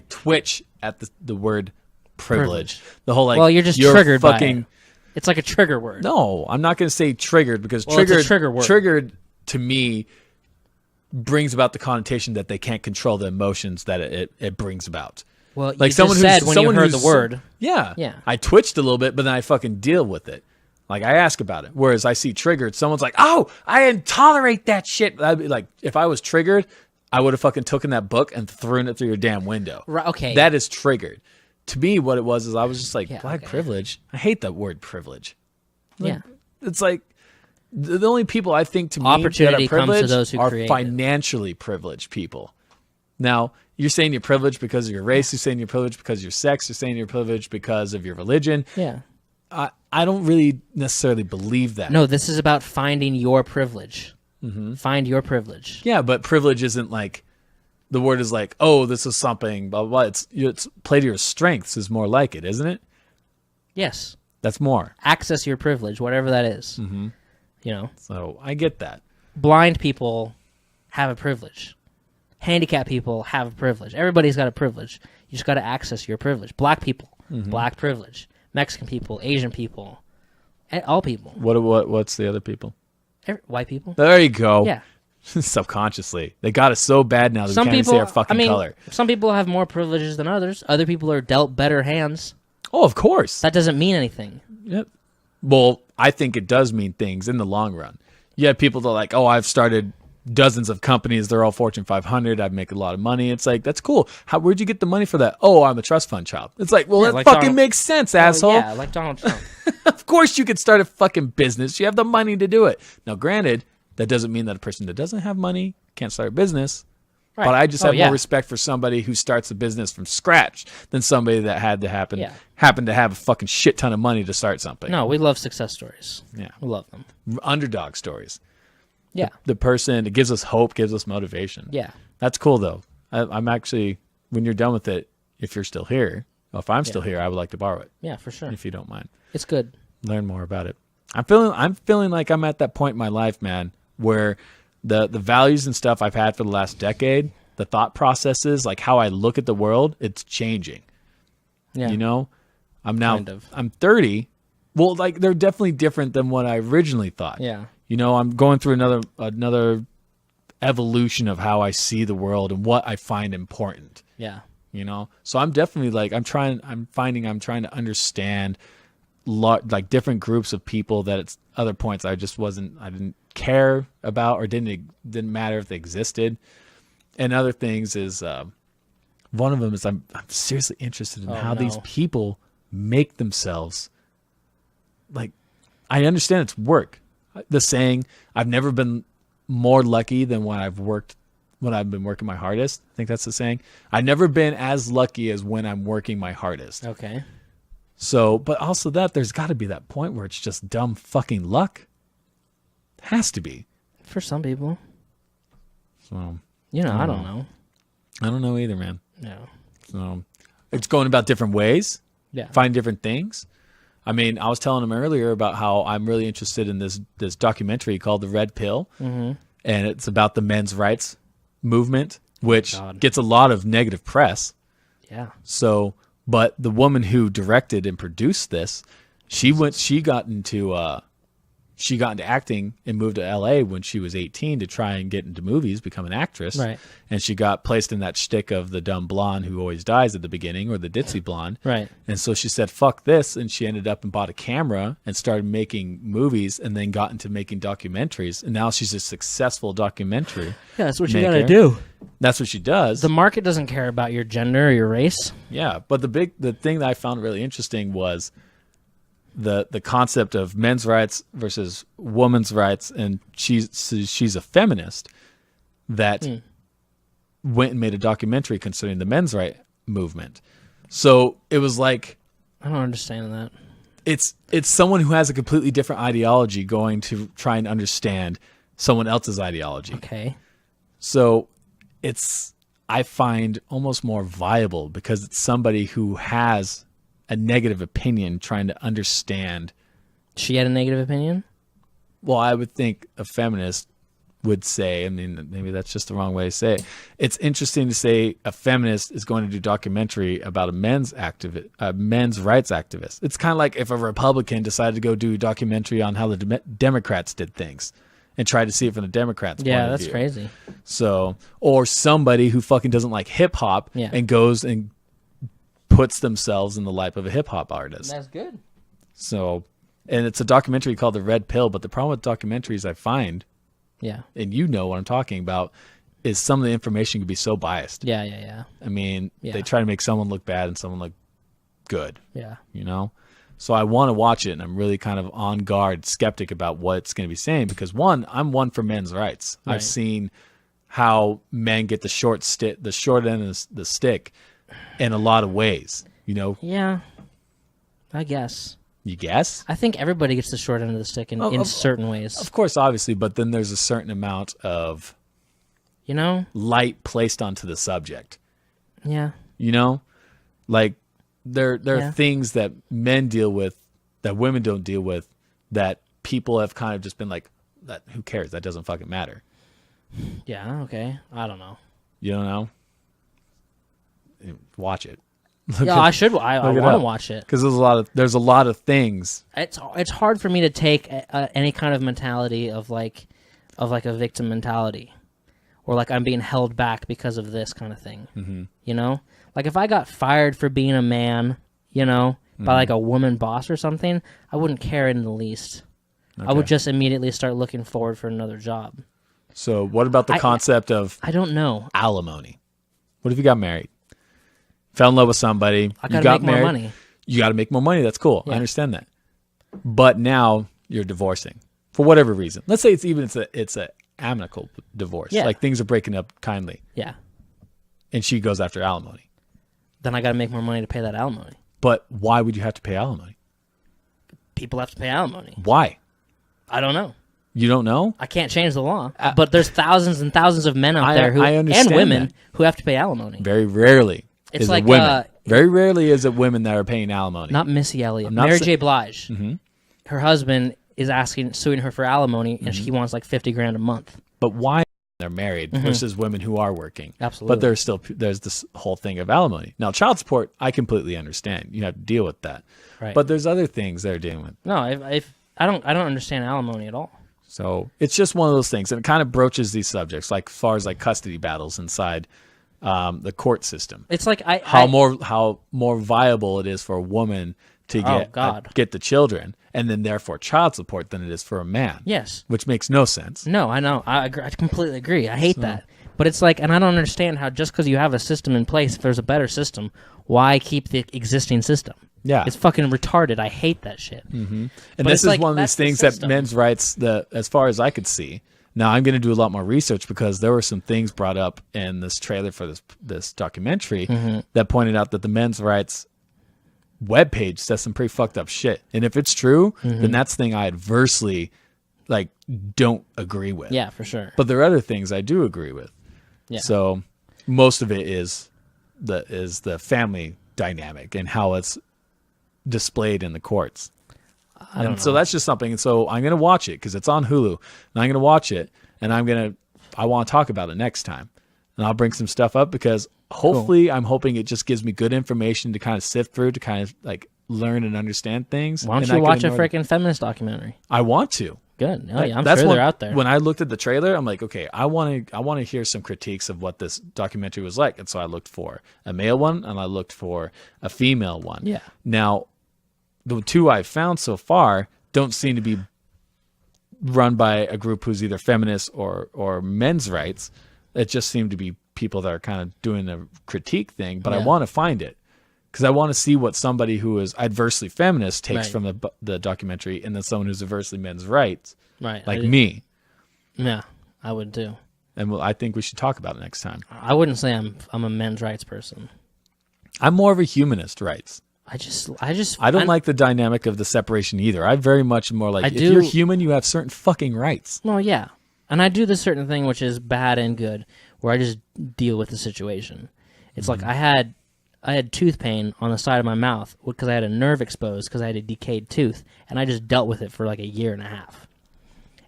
twitch at the word privilege. The whole like, well, you're just triggered fucking. By it. It's like a trigger word. No, I'm not going to say triggered because it's a trigger word. Triggered to me brings about the connotation that they can't control the emotions that it brings about. Well, like you just said when you heard the word. Yeah. Yeah. I twitched a little bit, but then I fucking deal with it. Like, I ask about it. Whereas I see triggered, someone's like, "Oh, I didn't tolerate that shit." I'd be like, if I was triggered, I would have fucking taken that book and thrown it through your damn window. Right, okay. That is triggered. To me, what it was is I was just like, black privilege? I hate that word privilege. Yeah. It's like, the only people I think to me Opportunity that are comes to privileged those who are create it. financially privileged people. Now, you're saying you're privileged because of your race. You're saying you're privileged because of your sex. You're saying you're privileged because of your religion. Yeah. I don't really necessarily believe that. No, this is about finding your privilege. Find your privilege. Yeah, but privilege isn't like, the word is like, oh, this is something, blah, blah, blah. It's play to your strengths is more like it, isn't it? Yes. That's more. Access your privilege, whatever that is. So I get that. Blind people have a privilege. Handicapped people have a privilege. Everybody's got a privilege. You just got to access your privilege. Black people, black privilege. Mexican people, Asian people, all people. What's the other people? White people. There you go. Yeah. Subconsciously. They got it so bad now that we can't even say our fucking color. Some people have more privileges than others. Other people are dealt better hands. Oh, of course. That doesn't mean anything. Yep. Well, I think it does mean things in the long run. You have people that are like, oh, I've started dozens of companies. They're all Fortune 500. I make a lot of money. It's like, that's cool. Where'd you get the money for that? Oh, I'm a trust fund child. It's like, well, Yeah, that like fucking Donald- makes sense, asshole. Yeah, like Donald Trump. Of course you could start a fucking business. You have the money to do it. Now, granted, that doesn't mean that a person that doesn't have money can't start a business. Right. But I just have yeah. more respect for somebody who starts a business from scratch than somebody that happened to have a fucking shit ton of money to start something. No, we love success stories. Yeah. We love them. Underdog stories. Yeah. The person, it gives us hope, gives us motivation. Yeah. That's cool, though. I'm actually, when you're done with it, if you're still here, or if I'm still here, I would like to borrow it. Yeah, for sure. If you don't mind. It's good. Learn more about it. I'm feeling like I'm at that point in my life, man, where the values and stuff I've had for the last decade, the thought processes, like how I look at the world, it's changing. Yeah. You know, I'm 30. Well, like they're definitely different than what I originally thought. Yeah. You know, I'm going through another evolution of how I see the world and what I find important. Yeah. You know, so I'm definitely like I'm trying to understand like different groups of people that at other points I didn't care about or didn't matter if they existed. And other things is one of them is I'm seriously interested in how these people make themselves. Like, I understand it's work. The saying, I've never been more lucky than when I've been working my hardest. I think that's the saying. I've never been as lucky as when I'm working my hardest. Okay. So, but also there's got to be that point where it's just dumb fucking luck. Has to be. For some people. So, I don't know. I don't know either, man. No. So, it's going about different ways. Yeah. Find different things. I mean, I was telling him earlier about how I'm really interested in this documentary called The Red Pill. Mm-hmm. And it's about the men's rights movement, which gets a lot of negative press. Yeah. So, but the woman who directed and produced this, she got into acting and moved to LA when she was 18 to try and get into movies, become an actress. Right. And she got placed in that shtick of the dumb blonde who always dies at the beginning, or the ditzy blonde. Right. And so she said, fuck this. And she ended up and bought a camera and started making movies and then got into making documentaries. And now she's a successful documentary. Yeah, that's what you maker. got to do. That's what she does. The market doesn't care about your gender or your race. Yeah. But the thing that I found really interesting was the concept of men's rights versus women's rights, and she's a feminist that went and made a documentary concerning the men's right movement. So it was like, I don't understand that. It's someone who has a completely different ideology going to try and understand someone else's ideology. Okay. So I find almost more viable because it's somebody who has a negative opinion trying to understand. She had a negative opinion? Well, I would think a feminist would say, I mean, maybe that's just the wrong way to say it. It's interesting to say a feminist is going to do a documentary about a men's rights activist. It's kind of like if a Republican decided to go do a documentary on how the Democrats did things and try to see it from the Democrats' point of that's view. crazy. So, or somebody who fucking doesn't like hip hop and goes and puts themselves in the life of a hip hop artist. That's good. So, and it's a documentary called The Red Pill, but the problem with documentaries I find, and you know what I'm talking about, is some of the information can be so biased. Yeah. I mean, they try to make someone look bad and someone look good. Yeah. You know? So I want to watch it, and I'm really kind of on guard, skeptic about what it's going to be saying, because I'm one for men's rights. Right. I've seen how men get the short end of the stick in a lot of ways, you know? Yeah, I guess. You guess? I think everybody gets the short end of the stick in certain ways. Of course, obviously, but then there's a certain amount of, light placed onto the subject. Yeah. You know? Like, there are things that men deal with that women don't deal with that people have kind of just been like, that who cares? That doesn't fucking matter. Yeah, okay. I don't know. You don't know? Watch it. I should. I want to watch it because there's a lot of things. It's hard for me to take any kind of mentality of like a victim mentality, or like I'm being held back because of this kind of thing. Mm-hmm. You know, like if I got fired for being a man, by like a woman boss or something, I wouldn't care in the least. Okay. I would just immediately start looking forward for another job. So what about the concept of I don't know alimony? What if you got married? Fell in love with somebody. I gotta make more money. You got to make more money. That's cool. Yeah. I understand that. But now you're divorcing for whatever reason. Let's say it's a amicable divorce. Yeah. Like things are breaking up kindly. Yeah. And she goes after alimony. Then I got to make more money to pay that alimony. But why would you have to pay alimony? People have to pay alimony. Why? I don't know. You don't know? I can't change the law. But there's thousands and thousands of men out there and women who have to pay alimony. Very rarely. It's like women. Very rarely is it women that are paying alimony. Not Missy Elliott. Mary J. Blige. Mm-hmm. Her husband is suing her for alimony, and she wants like $50,000 a month. But why they're married versus women who are working? Absolutely. But there's this whole thing of alimony. Now, child support, I completely understand. You have to deal with that. Right. But there's other things they're dealing with. No, I don't understand alimony at all. So it's just one of those things, and it kind of broaches these subjects, like as far as like custody battles inside the court system. It's like how more viable it is for a woman to get the children, and then therefore child support, than it is for a man. Yes. Which makes no sense. No, I know. I agree. I completely agree. I hate that. But it's like, and I don't understand how just because you have a system in place, if there's a better system, why keep the existing system? Yeah. It's fucking retarded. I hate that shit. Mm-hmm. And this is one of these things that men's rights, as far as I could see. Now, I'm going to do a lot more research because there were some things brought up in this trailer for this documentary that pointed out that the men's rights webpage says some pretty fucked up shit. And if it's true, then that's the thing I adversely don't agree with. Yeah, for sure. But there are other things I do agree with. Yeah. So most of it is the family dynamic and how it's displayed in the courts. So that's just something. And so I'm going to watch it because it's on Hulu, and I'm going to watch it, and I want to talk about it next time. And I'll bring some stuff up because hopefully I'm hoping it just gives me good information to kind of sift through, to kind of like learn and understand things. Why don't you watch a freaking feminist documentary? I want to. Good. Oh, yeah, I'm sure they're out there. When I looked at the trailer, I'm like, okay, I want to hear some critiques of what this documentary was like. And so I looked for a male one and I looked for a female one. Yeah. Now, the two I've found so far don't seem to be run by a group who's either feminist or men's rights. It just seemed to be people that are kind of doing a critique thing. But I want to find it because I want to see what somebody who is adversely feminist takes from the documentary, and then someone who's adversely men's rights, like me. Yeah, I would too. And I think we should talk about it next time. I wouldn't say I'm a men's rights person. I'm more of a humanist rights. I don't like the dynamic of the separation either. I very much more like, if you're human, you have certain fucking rights. Well, yeah. And I do this certain thing which is bad and good, where I just deal with the situation. It's like I had tooth pain on the side of my mouth because I had a nerve exposed because I had a decayed tooth, and I just dealt with it for like a year and a half.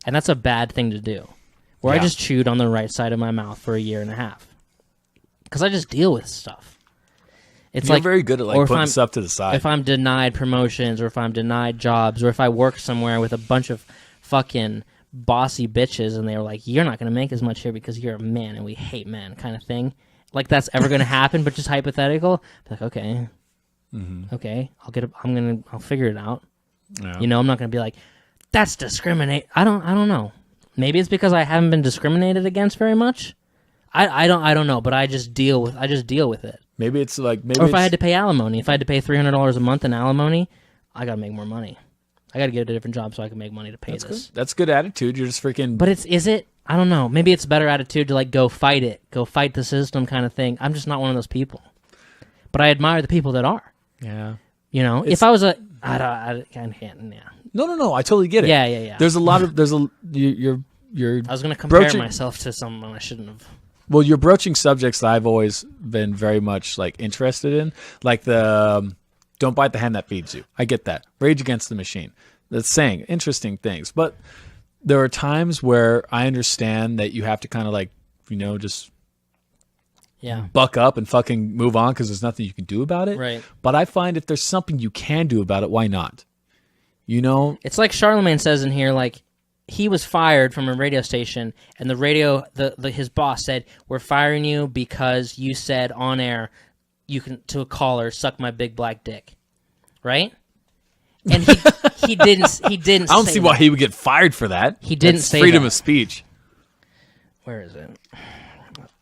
And that's a bad thing to do, where I just chewed on the right side of my mouth for a year and a half because I just deal with stuff. You're very good at putting stuff to the side. If I'm denied promotions, or if I'm denied jobs, or if I work somewhere with a bunch of fucking bossy bitches and they were like, you're not going to make as much here because you're a man and we hate men, kind of thing. Like that's ever going to happen, but just hypothetical. Like, okay, okay, I'll figure it out. Yeah. You know, I'm not going to be like, that's discriminate. I don't know. Maybe it's because I haven't been discriminated against very much. I don't know, but I just deal with it. Maybe it's like or if I had to pay alimony, if I had to pay $300 a month in alimony, I got to make more money. I got to get a different job so I can make money to pay this. Good. That's good attitude. You're just freaking. But is it? I don't know. Maybe it's better attitude to like go fight it, go fight the system kind of thing. I'm just not one of those people. But I admire the people that are. Yeah. You know, if I was I can't. Yeah. No. I totally get it. Yeah. There's a lot of you're. I was gonna compare myself to someone I shouldn't have. Well, you're broaching subjects that I've always been very much like interested in, like the don't bite the hand that feeds you. I get that. Rage Against the Machine. That's saying interesting things, but there are times where I understand that you have to kind of like, just buck up and fucking move on because there's nothing you can do about it. Right. But I find if there's something you can do about it, why not? It's like Charlemagne says in here, like, he was fired from a radio station, and the radio, his boss said, "We're firing you because you said on air, you can to a caller, suck my big black dick," right? And he didn't. I don't see why he would get fired for that. He didn't say freedom that. of speech. Where is it?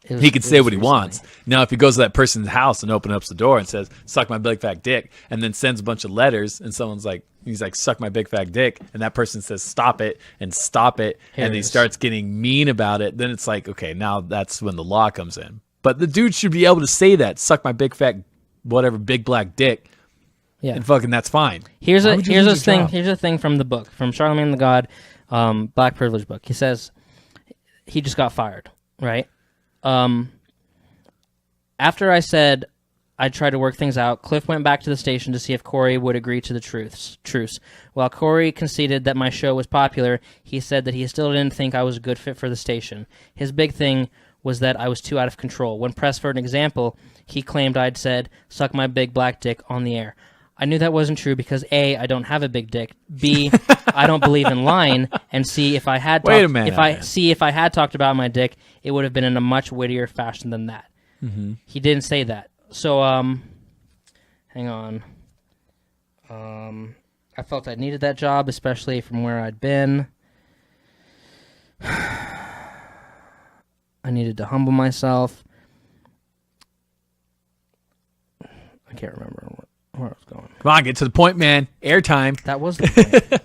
He can say what he wants. Now, if he goes to that person's house and opens up the door and says, "Suck my big fat dick," and then sends a bunch of letters, and he's like, "Suck my big fat dick," and that person says, "Stop it," and he starts getting mean about it, then it's like, okay, now that's when the law comes in. But the dude should be able to say that, "Suck my big fat whatever big black dick," and fucking that's fine. Here's a thing from the book, from Charlemagne the God, Black Privilege book. He says he just got fired, right? After I said I tried to work things out. Cliff went back to the station to see if Corey would agree to the truce. While Corey conceded that my show was popular, he said that he still didn't think I was a good fit for the station. His big thing was that I was too out of control. When pressed for an example, he claimed I'd said, "Suck my big black dick" on the air. I knew that wasn't true because A, I don't have a big dick. B, I don't believe in lying. And C, if I had Wait a minute. if I had talked about my dick, it would have been in a much wittier fashion than that. Mm-hmm. He didn't say that. So, hang on. I felt I needed that job, especially from where I'd been. I needed to humble myself. I can't remember where I was going. Come on, get to the point, man. Airtime. That was the point.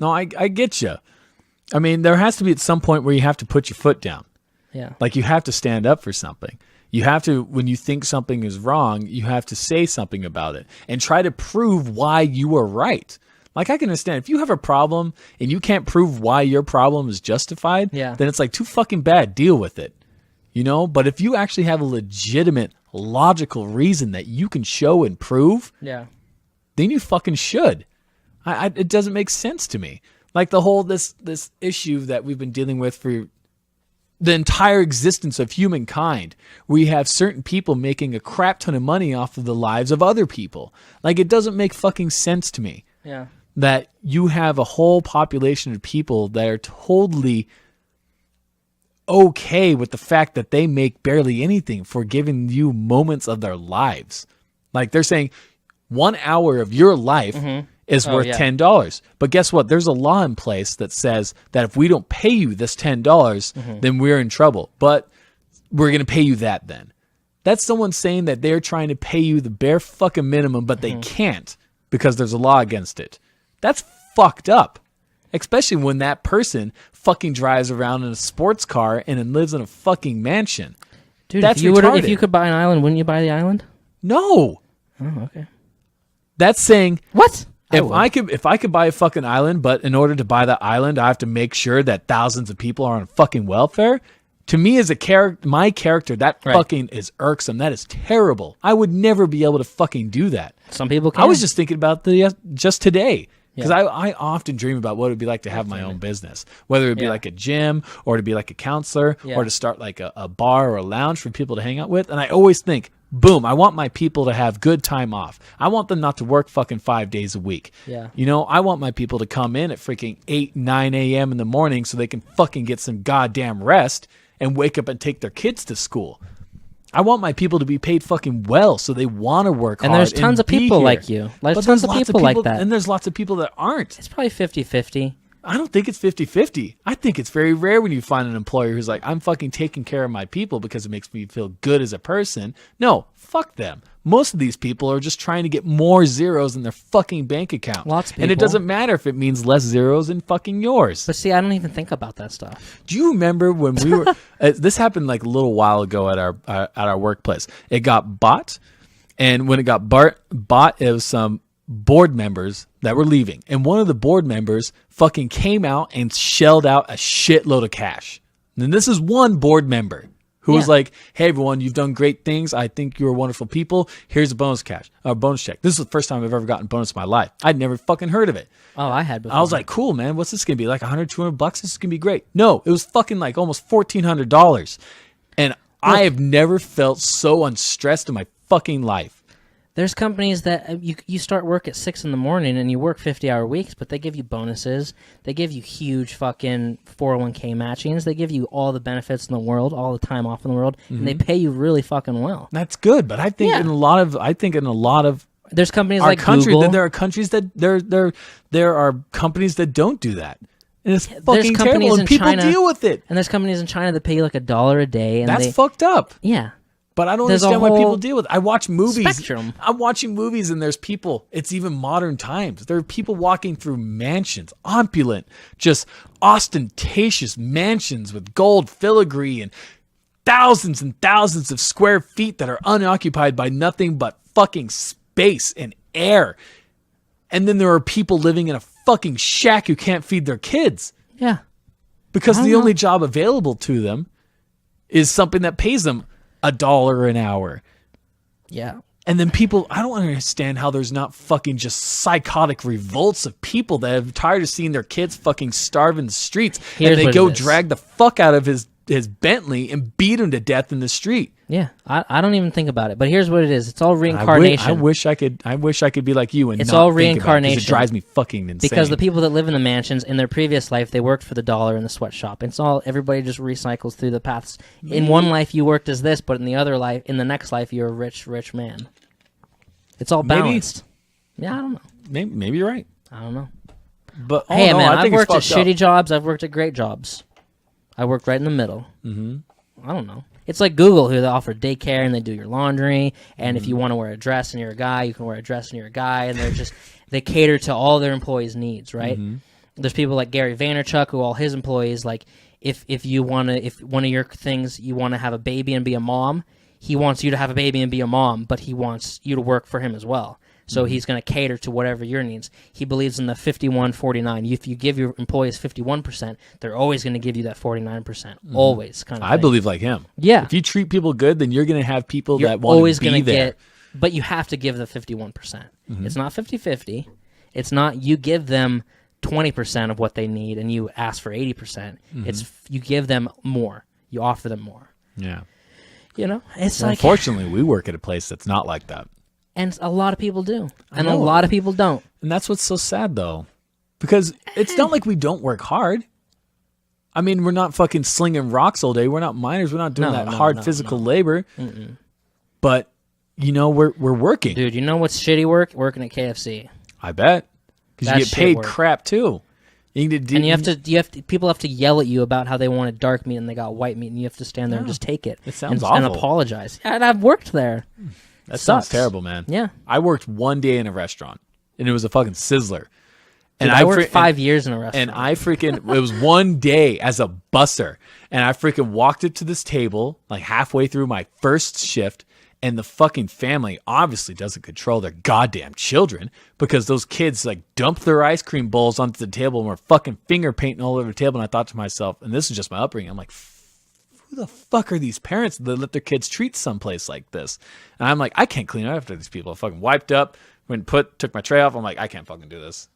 No, I get you. I mean, there has to be at some point where you have to put your foot down. Yeah. Like, you have to stand up for something. You have to, when you think something is wrong, you have to say something about it and try to prove why you are right. Like, I can understand if you have a problem and you can't prove why your problem is justified, Yeah. then it's like too fucking bad. Deal with it. You know? But if you actually have a legitimate, logical reason that you can show and prove, Yeah. then you fucking should. It doesn't make sense to me. Like the whole this issue that we've been dealing with for the entire existence of humankind, we have certain people making a crap ton of money off of the lives of other people. Like, it doesn't make fucking sense to me Yeah. that you have a whole population of people that are totally okay with the fact that they make barely anything for giving you moments of their lives. Like, they're saying 1 hour of your life is worth yeah. $10. But guess what? There's a law in place that says that if we don't pay you this $10, then we're in trouble. But we're going to pay you that then. That's someone saying that they're trying to pay you the bare fucking minimum, but they can't because there's a law against it. That's fucked up. Especially when that person fucking drives around in a sports car and then lives in a fucking mansion. Dude, That's if retarded. you could buy an island, wouldn't you buy the island? No. Oh, okay. That's saying What? if I could buy a fucking island, but in order to buy that island, I have to make sure that thousands of people are on fucking welfare. To me, as a my character, that Right. fucking is irksome. That is terrible. I would never be able to fucking do that. Some people can. I was just thinking about just today. Because Yeah. I often dream about what it would be like to have my own business, whether it be Yeah. like a gym or to be like a counselor Yeah. or to start like a bar or a lounge for people to hang out with. And I always think, boom, I want my people to have good time off. I want them not to work fucking 5 days a week. Yeah. You know, I want my people to come in at freaking 8, 9 a.m. in the morning so they can fucking get some goddamn rest and wake up and take their kids to school. I want my people to be paid fucking well so they want to work And hard. there's tons of be people here. like you. There's But tons of lots people like that. And there's lots of people that aren't. It's probably 50-50. I don't think it's 50-50. I think it's very rare when you find an employer who's like, I'm fucking taking care of my people because it makes me feel good as a person. No, fuck them. Most of these people are just trying to get more zeros in their fucking bank account. Lots of And it people. doesn't matter if it means less zeros in fucking yours. But see, I don't even think about that stuff. Do you remember when we were? This happened like a little while ago at our workplace. It got bought, and when it got bought, it was some board members that were leaving, and one of the board members fucking came out and shelled out a shitload of cash. And this is one board member who was Yeah. like, "Hey everyone, you've done great things. I think you're wonderful people. Here's a bonus check." This is the first time I've ever gotten a bonus in my life. I'd never fucking heard of it. Oh, I had before. I was like, cool, man. What's this going to be? Like $100, $200? This is going to be great. No, it was fucking like almost $1,400. And I have never felt so unstressed in my fucking life. There's companies that you start work at 6 in the morning and you work 50-hour weeks, but they give you bonuses. They give you huge fucking 401k matchings. They give you all the benefits in the world, all the time off in the world, and they pay you really fucking well. That's good, but I think Yeah. in a lot of There's companies our like country, Google. that there are countries that there are companies that don't do that. And it's There's fucking companies terrible, in and people China- deal with it. And there's companies in China that pay you like $1 a day. And That's they, fucked up. Yeah. But I don't There's a understand why people whole deal with it. I watch movies. spectrum. I'm watching movies and there's people. It's even modern times. There are people walking through mansions, opulent, just ostentatious mansions with gold filigree and thousands of square feet that are unoccupied by nothing but fucking space and air. And then there are people living in a fucking shack who can't feed their kids Yeah. because I don't the know. only job available to them is something that pays them $1 an hour. Yeah. And then people, I don't understand how there's not fucking just psychotic revolts of people that have tired of seeing their kids fucking starve in the streets. Here's and they what go it is. drag the fuck out of his Bentley and beat him to death in the street. Yeah, I don't even think about it. But here's what it is. It's all reincarnation. I wish I could be like you and It's not all think about it, 'cause reincarnation. it drives me fucking insane. Because the people that live in the mansions in their previous life, they worked for the dollar in the sweatshop. It's all everybody just recycles through the paths. In one life, you worked as this, but in the other life, in the next life, you're a rich man. It's all Maybe. balanced. Yeah, I don't know. maybe you're right. I don't know. But Hey, no, man, I I've think it's worked at fucked up. shitty jobs. I've worked at great jobs. I worked right in the middle. Mm-hmm. I don't know. It's like Google, who they offer daycare and they do your laundry. And if you want to wear a dress and you're a guy, you can wear a dress and you're a guy. And they cater to all their employees' needs, right? There's people like Gary Vaynerchuk, who all his employees, like, if one of your things, you want to have a baby and be a mom, he wants you to have a baby and be a mom, but he wants you to work for him as well. So he's going to cater to whatever your needs. He believes in the 51-49. If you give your employees 51%, they're always going to give you that 49%. Always, kind of I thing. believe like him. Yeah. If you treat people good, then you're going to have people You're that want always to be gonna there. get, but you have to give the 51%. It's not 50-50. It's not you give them 20% of what they need and you ask for 80%. It's you give them more. You offer them more. Yeah. You know, it's Well, like, unfortunately, we work at a place that's not like that. and a lot of people do, and a know. lot of people don't. And that's what's so sad, though. Because it's not like we don't work hard. I mean, we're not fucking slinging rocks all day. We're not miners. We're not doing No, that no, hard no, physical labor. But, you know, we're working. Dude, you know what's shitty work? Working at KFC. I bet. Because you That's get paid shit work. crap, too. You need to, And you have to, people have to yell at you about how they wanted dark meat and they got white meat, and you have to stand there and just take it. It sounds and awful. apologize. And I've worked there. That sounds sucks. terrible, man. Yeah. I worked one day in a restaurant, and it was a fucking sizzler. Dude, And I worked fre- 5 years in a restaurant. And I freaking, it was one day as a busser. And I freaking walked it to this table like halfway through my first shift. And the fucking family obviously doesn't control their goddamn children because those kids like dumped their ice cream bowls onto the table and were fucking finger painting all over the table. And I thought to myself, and this is just my upbringing, I'm like, who the fuck are these parents that let their kids treat someplace like this? And I'm like, I can't clean up after these people. I fucking wiped up, took my tray off. I'm like, I can't fucking do this.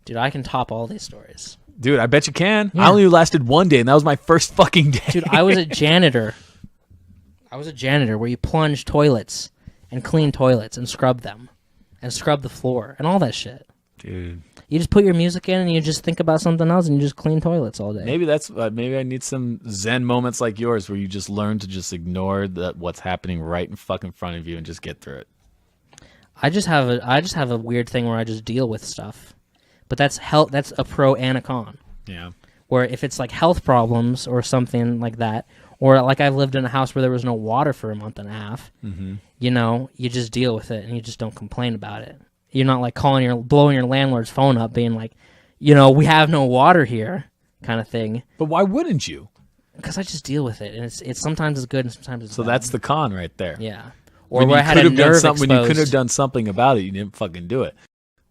Dude, I can top all these stories. Dude, I bet you can. I only lasted one day, and that was my first fucking day. Dude, I was a janitor. Where you plunge toilets and clean toilets and scrub them and scrub the floor and all that shit. Dude, You just put your music in and you just think about something else and you just clean toilets all day. maybe that's maybe I need some Zen moments like yours where you just learn to just ignore what's happening right in fucking front of you and just get through it. I just have a weird thing where I just deal with stuff. But that's a pro and a con. Yeah. Where if it's like health problems or something like that, or like I've lived in a house where there was no water for a month and a half, you know, you just deal with it and you just don't complain about it. You're not like blowing your landlord's phone up being like, you know, we have no water here kind of thing. But why wouldn't you? Because I just deal with it. And it's sometimes it's good and sometimes it's So bad. that's the con right there. Yeah. Or When where you I had could a have done nerve something, when you could have exposed. done something about it, you didn't fucking do it.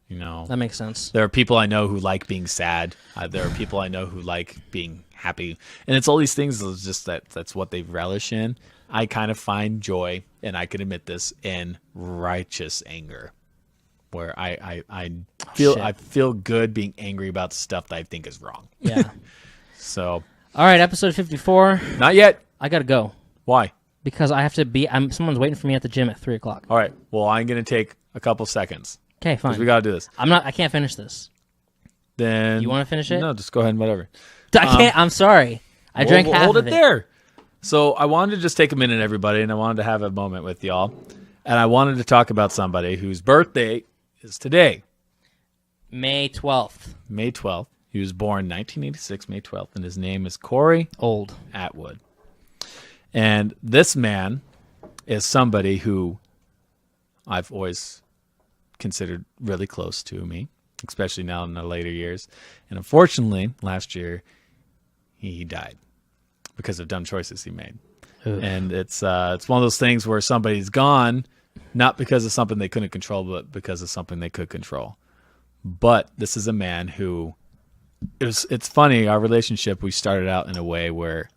You know. That makes sense. There are people I know who like being sad. There are people I know who like being happy. And it's all these things. It's just that's what they relish in. I kind of find joy, and I can admit this, in righteous anger, where I feel good being angry about stuff that I think is wrong. Yeah. So All right, episode 54. not yet. I got to go Why? because I have to be someone's waiting for me at the gym at 3 o'clock. All right. Well, I'm gonna take a couple seconds Okay, because fine. we gotta do this. I can't finish this. Then You wanna finish it? No, just go ahead and whatever. I can't. I'm sorry. I drank half hold of it there. So I wanted to just take a minute, everybody, and I wanted to have a moment with y'all. And I wanted to talk about somebody whose birthday is today, May 12th. May 12th. He was born 1986, May 12th, and his name is Corey Old. Atwood. And this man is somebody who I've always considered really close to me, especially now in the later years. And unfortunately, last year, he died because of dumb choices he made. Ugh. And it's one of those things where somebody's gone, not because of something they couldn't control, but because of something they could control. But this is a man who, it's funny, our relationship, we started out in a way where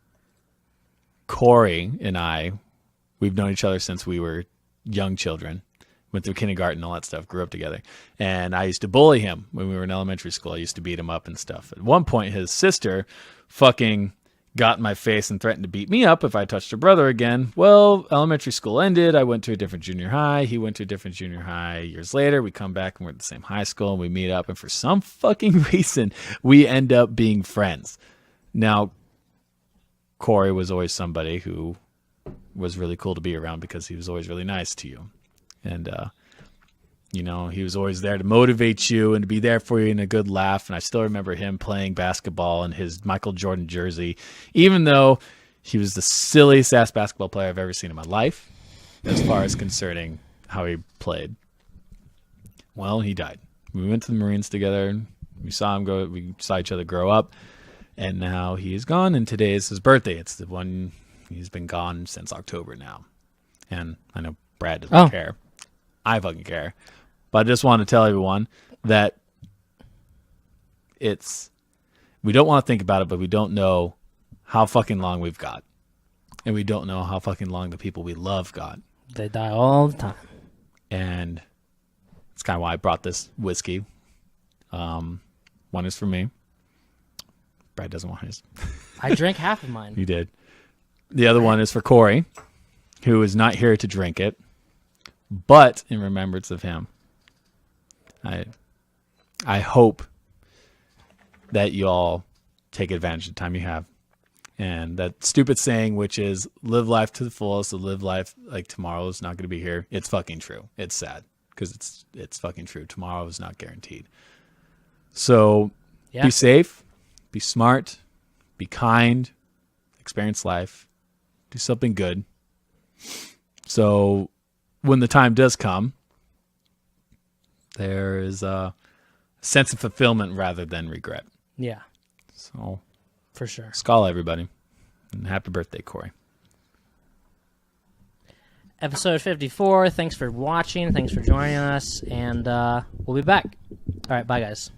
Corey and I, we've known each other since we were young children. went through kindergarten, all that stuff, grew up together. And I used to bully him when we were in elementary school. I used to beat him up and stuff. At one point, his sister fucking got in my face and threatened to beat me up if I touched her brother again. Well, elementary school ended. I went to a different junior high. He went to a different junior high. Years later, we come back and we're at the same high school and we meet up. And for some fucking reason, we end up being friends. Now, Corey was always somebody who was really cool to be around because he was always really nice to you. And, you know, he was always there to motivate you and to be there for you in a good laugh. And I still remember him playing basketball in his Michael Jordan jersey, even though he was the silliest ass basketball player I've ever seen in my life, as far as concerning how he played. Well, he died. We went to the Marines together. We saw him go. We saw each other grow up. And now he is gone. And today is his birthday. It's the one he's been gone since October now. And I know Brad doesn't care. I fucking care. But I just want to tell everyone that we don't want to think about it, but we don't know how fucking long we've got. And we don't know how fucking long the people we love got. They die all the time. And it's kind of why I brought this whiskey. One is for me. Brad doesn't want his. I drank half of mine. You did. The other one is for Corey, who is not here to drink it, but in remembrance of him. I hope that you all take advantage of the time you have. And that stupid saying, which is live life to the fullest, so live life like tomorrow is not going to be here. It's fucking true. It's sad because it's fucking true. Tomorrow is not guaranteed. So be safe, be smart, be kind, experience life, do something good. So when the time does come, there is a sense of fulfillment rather than regret. Yeah. So, for sure. Skål, everybody. And happy birthday, Corey. Episode 54. Thanks for watching. Thanks for joining us. And we'll be back. All right. Bye, guys.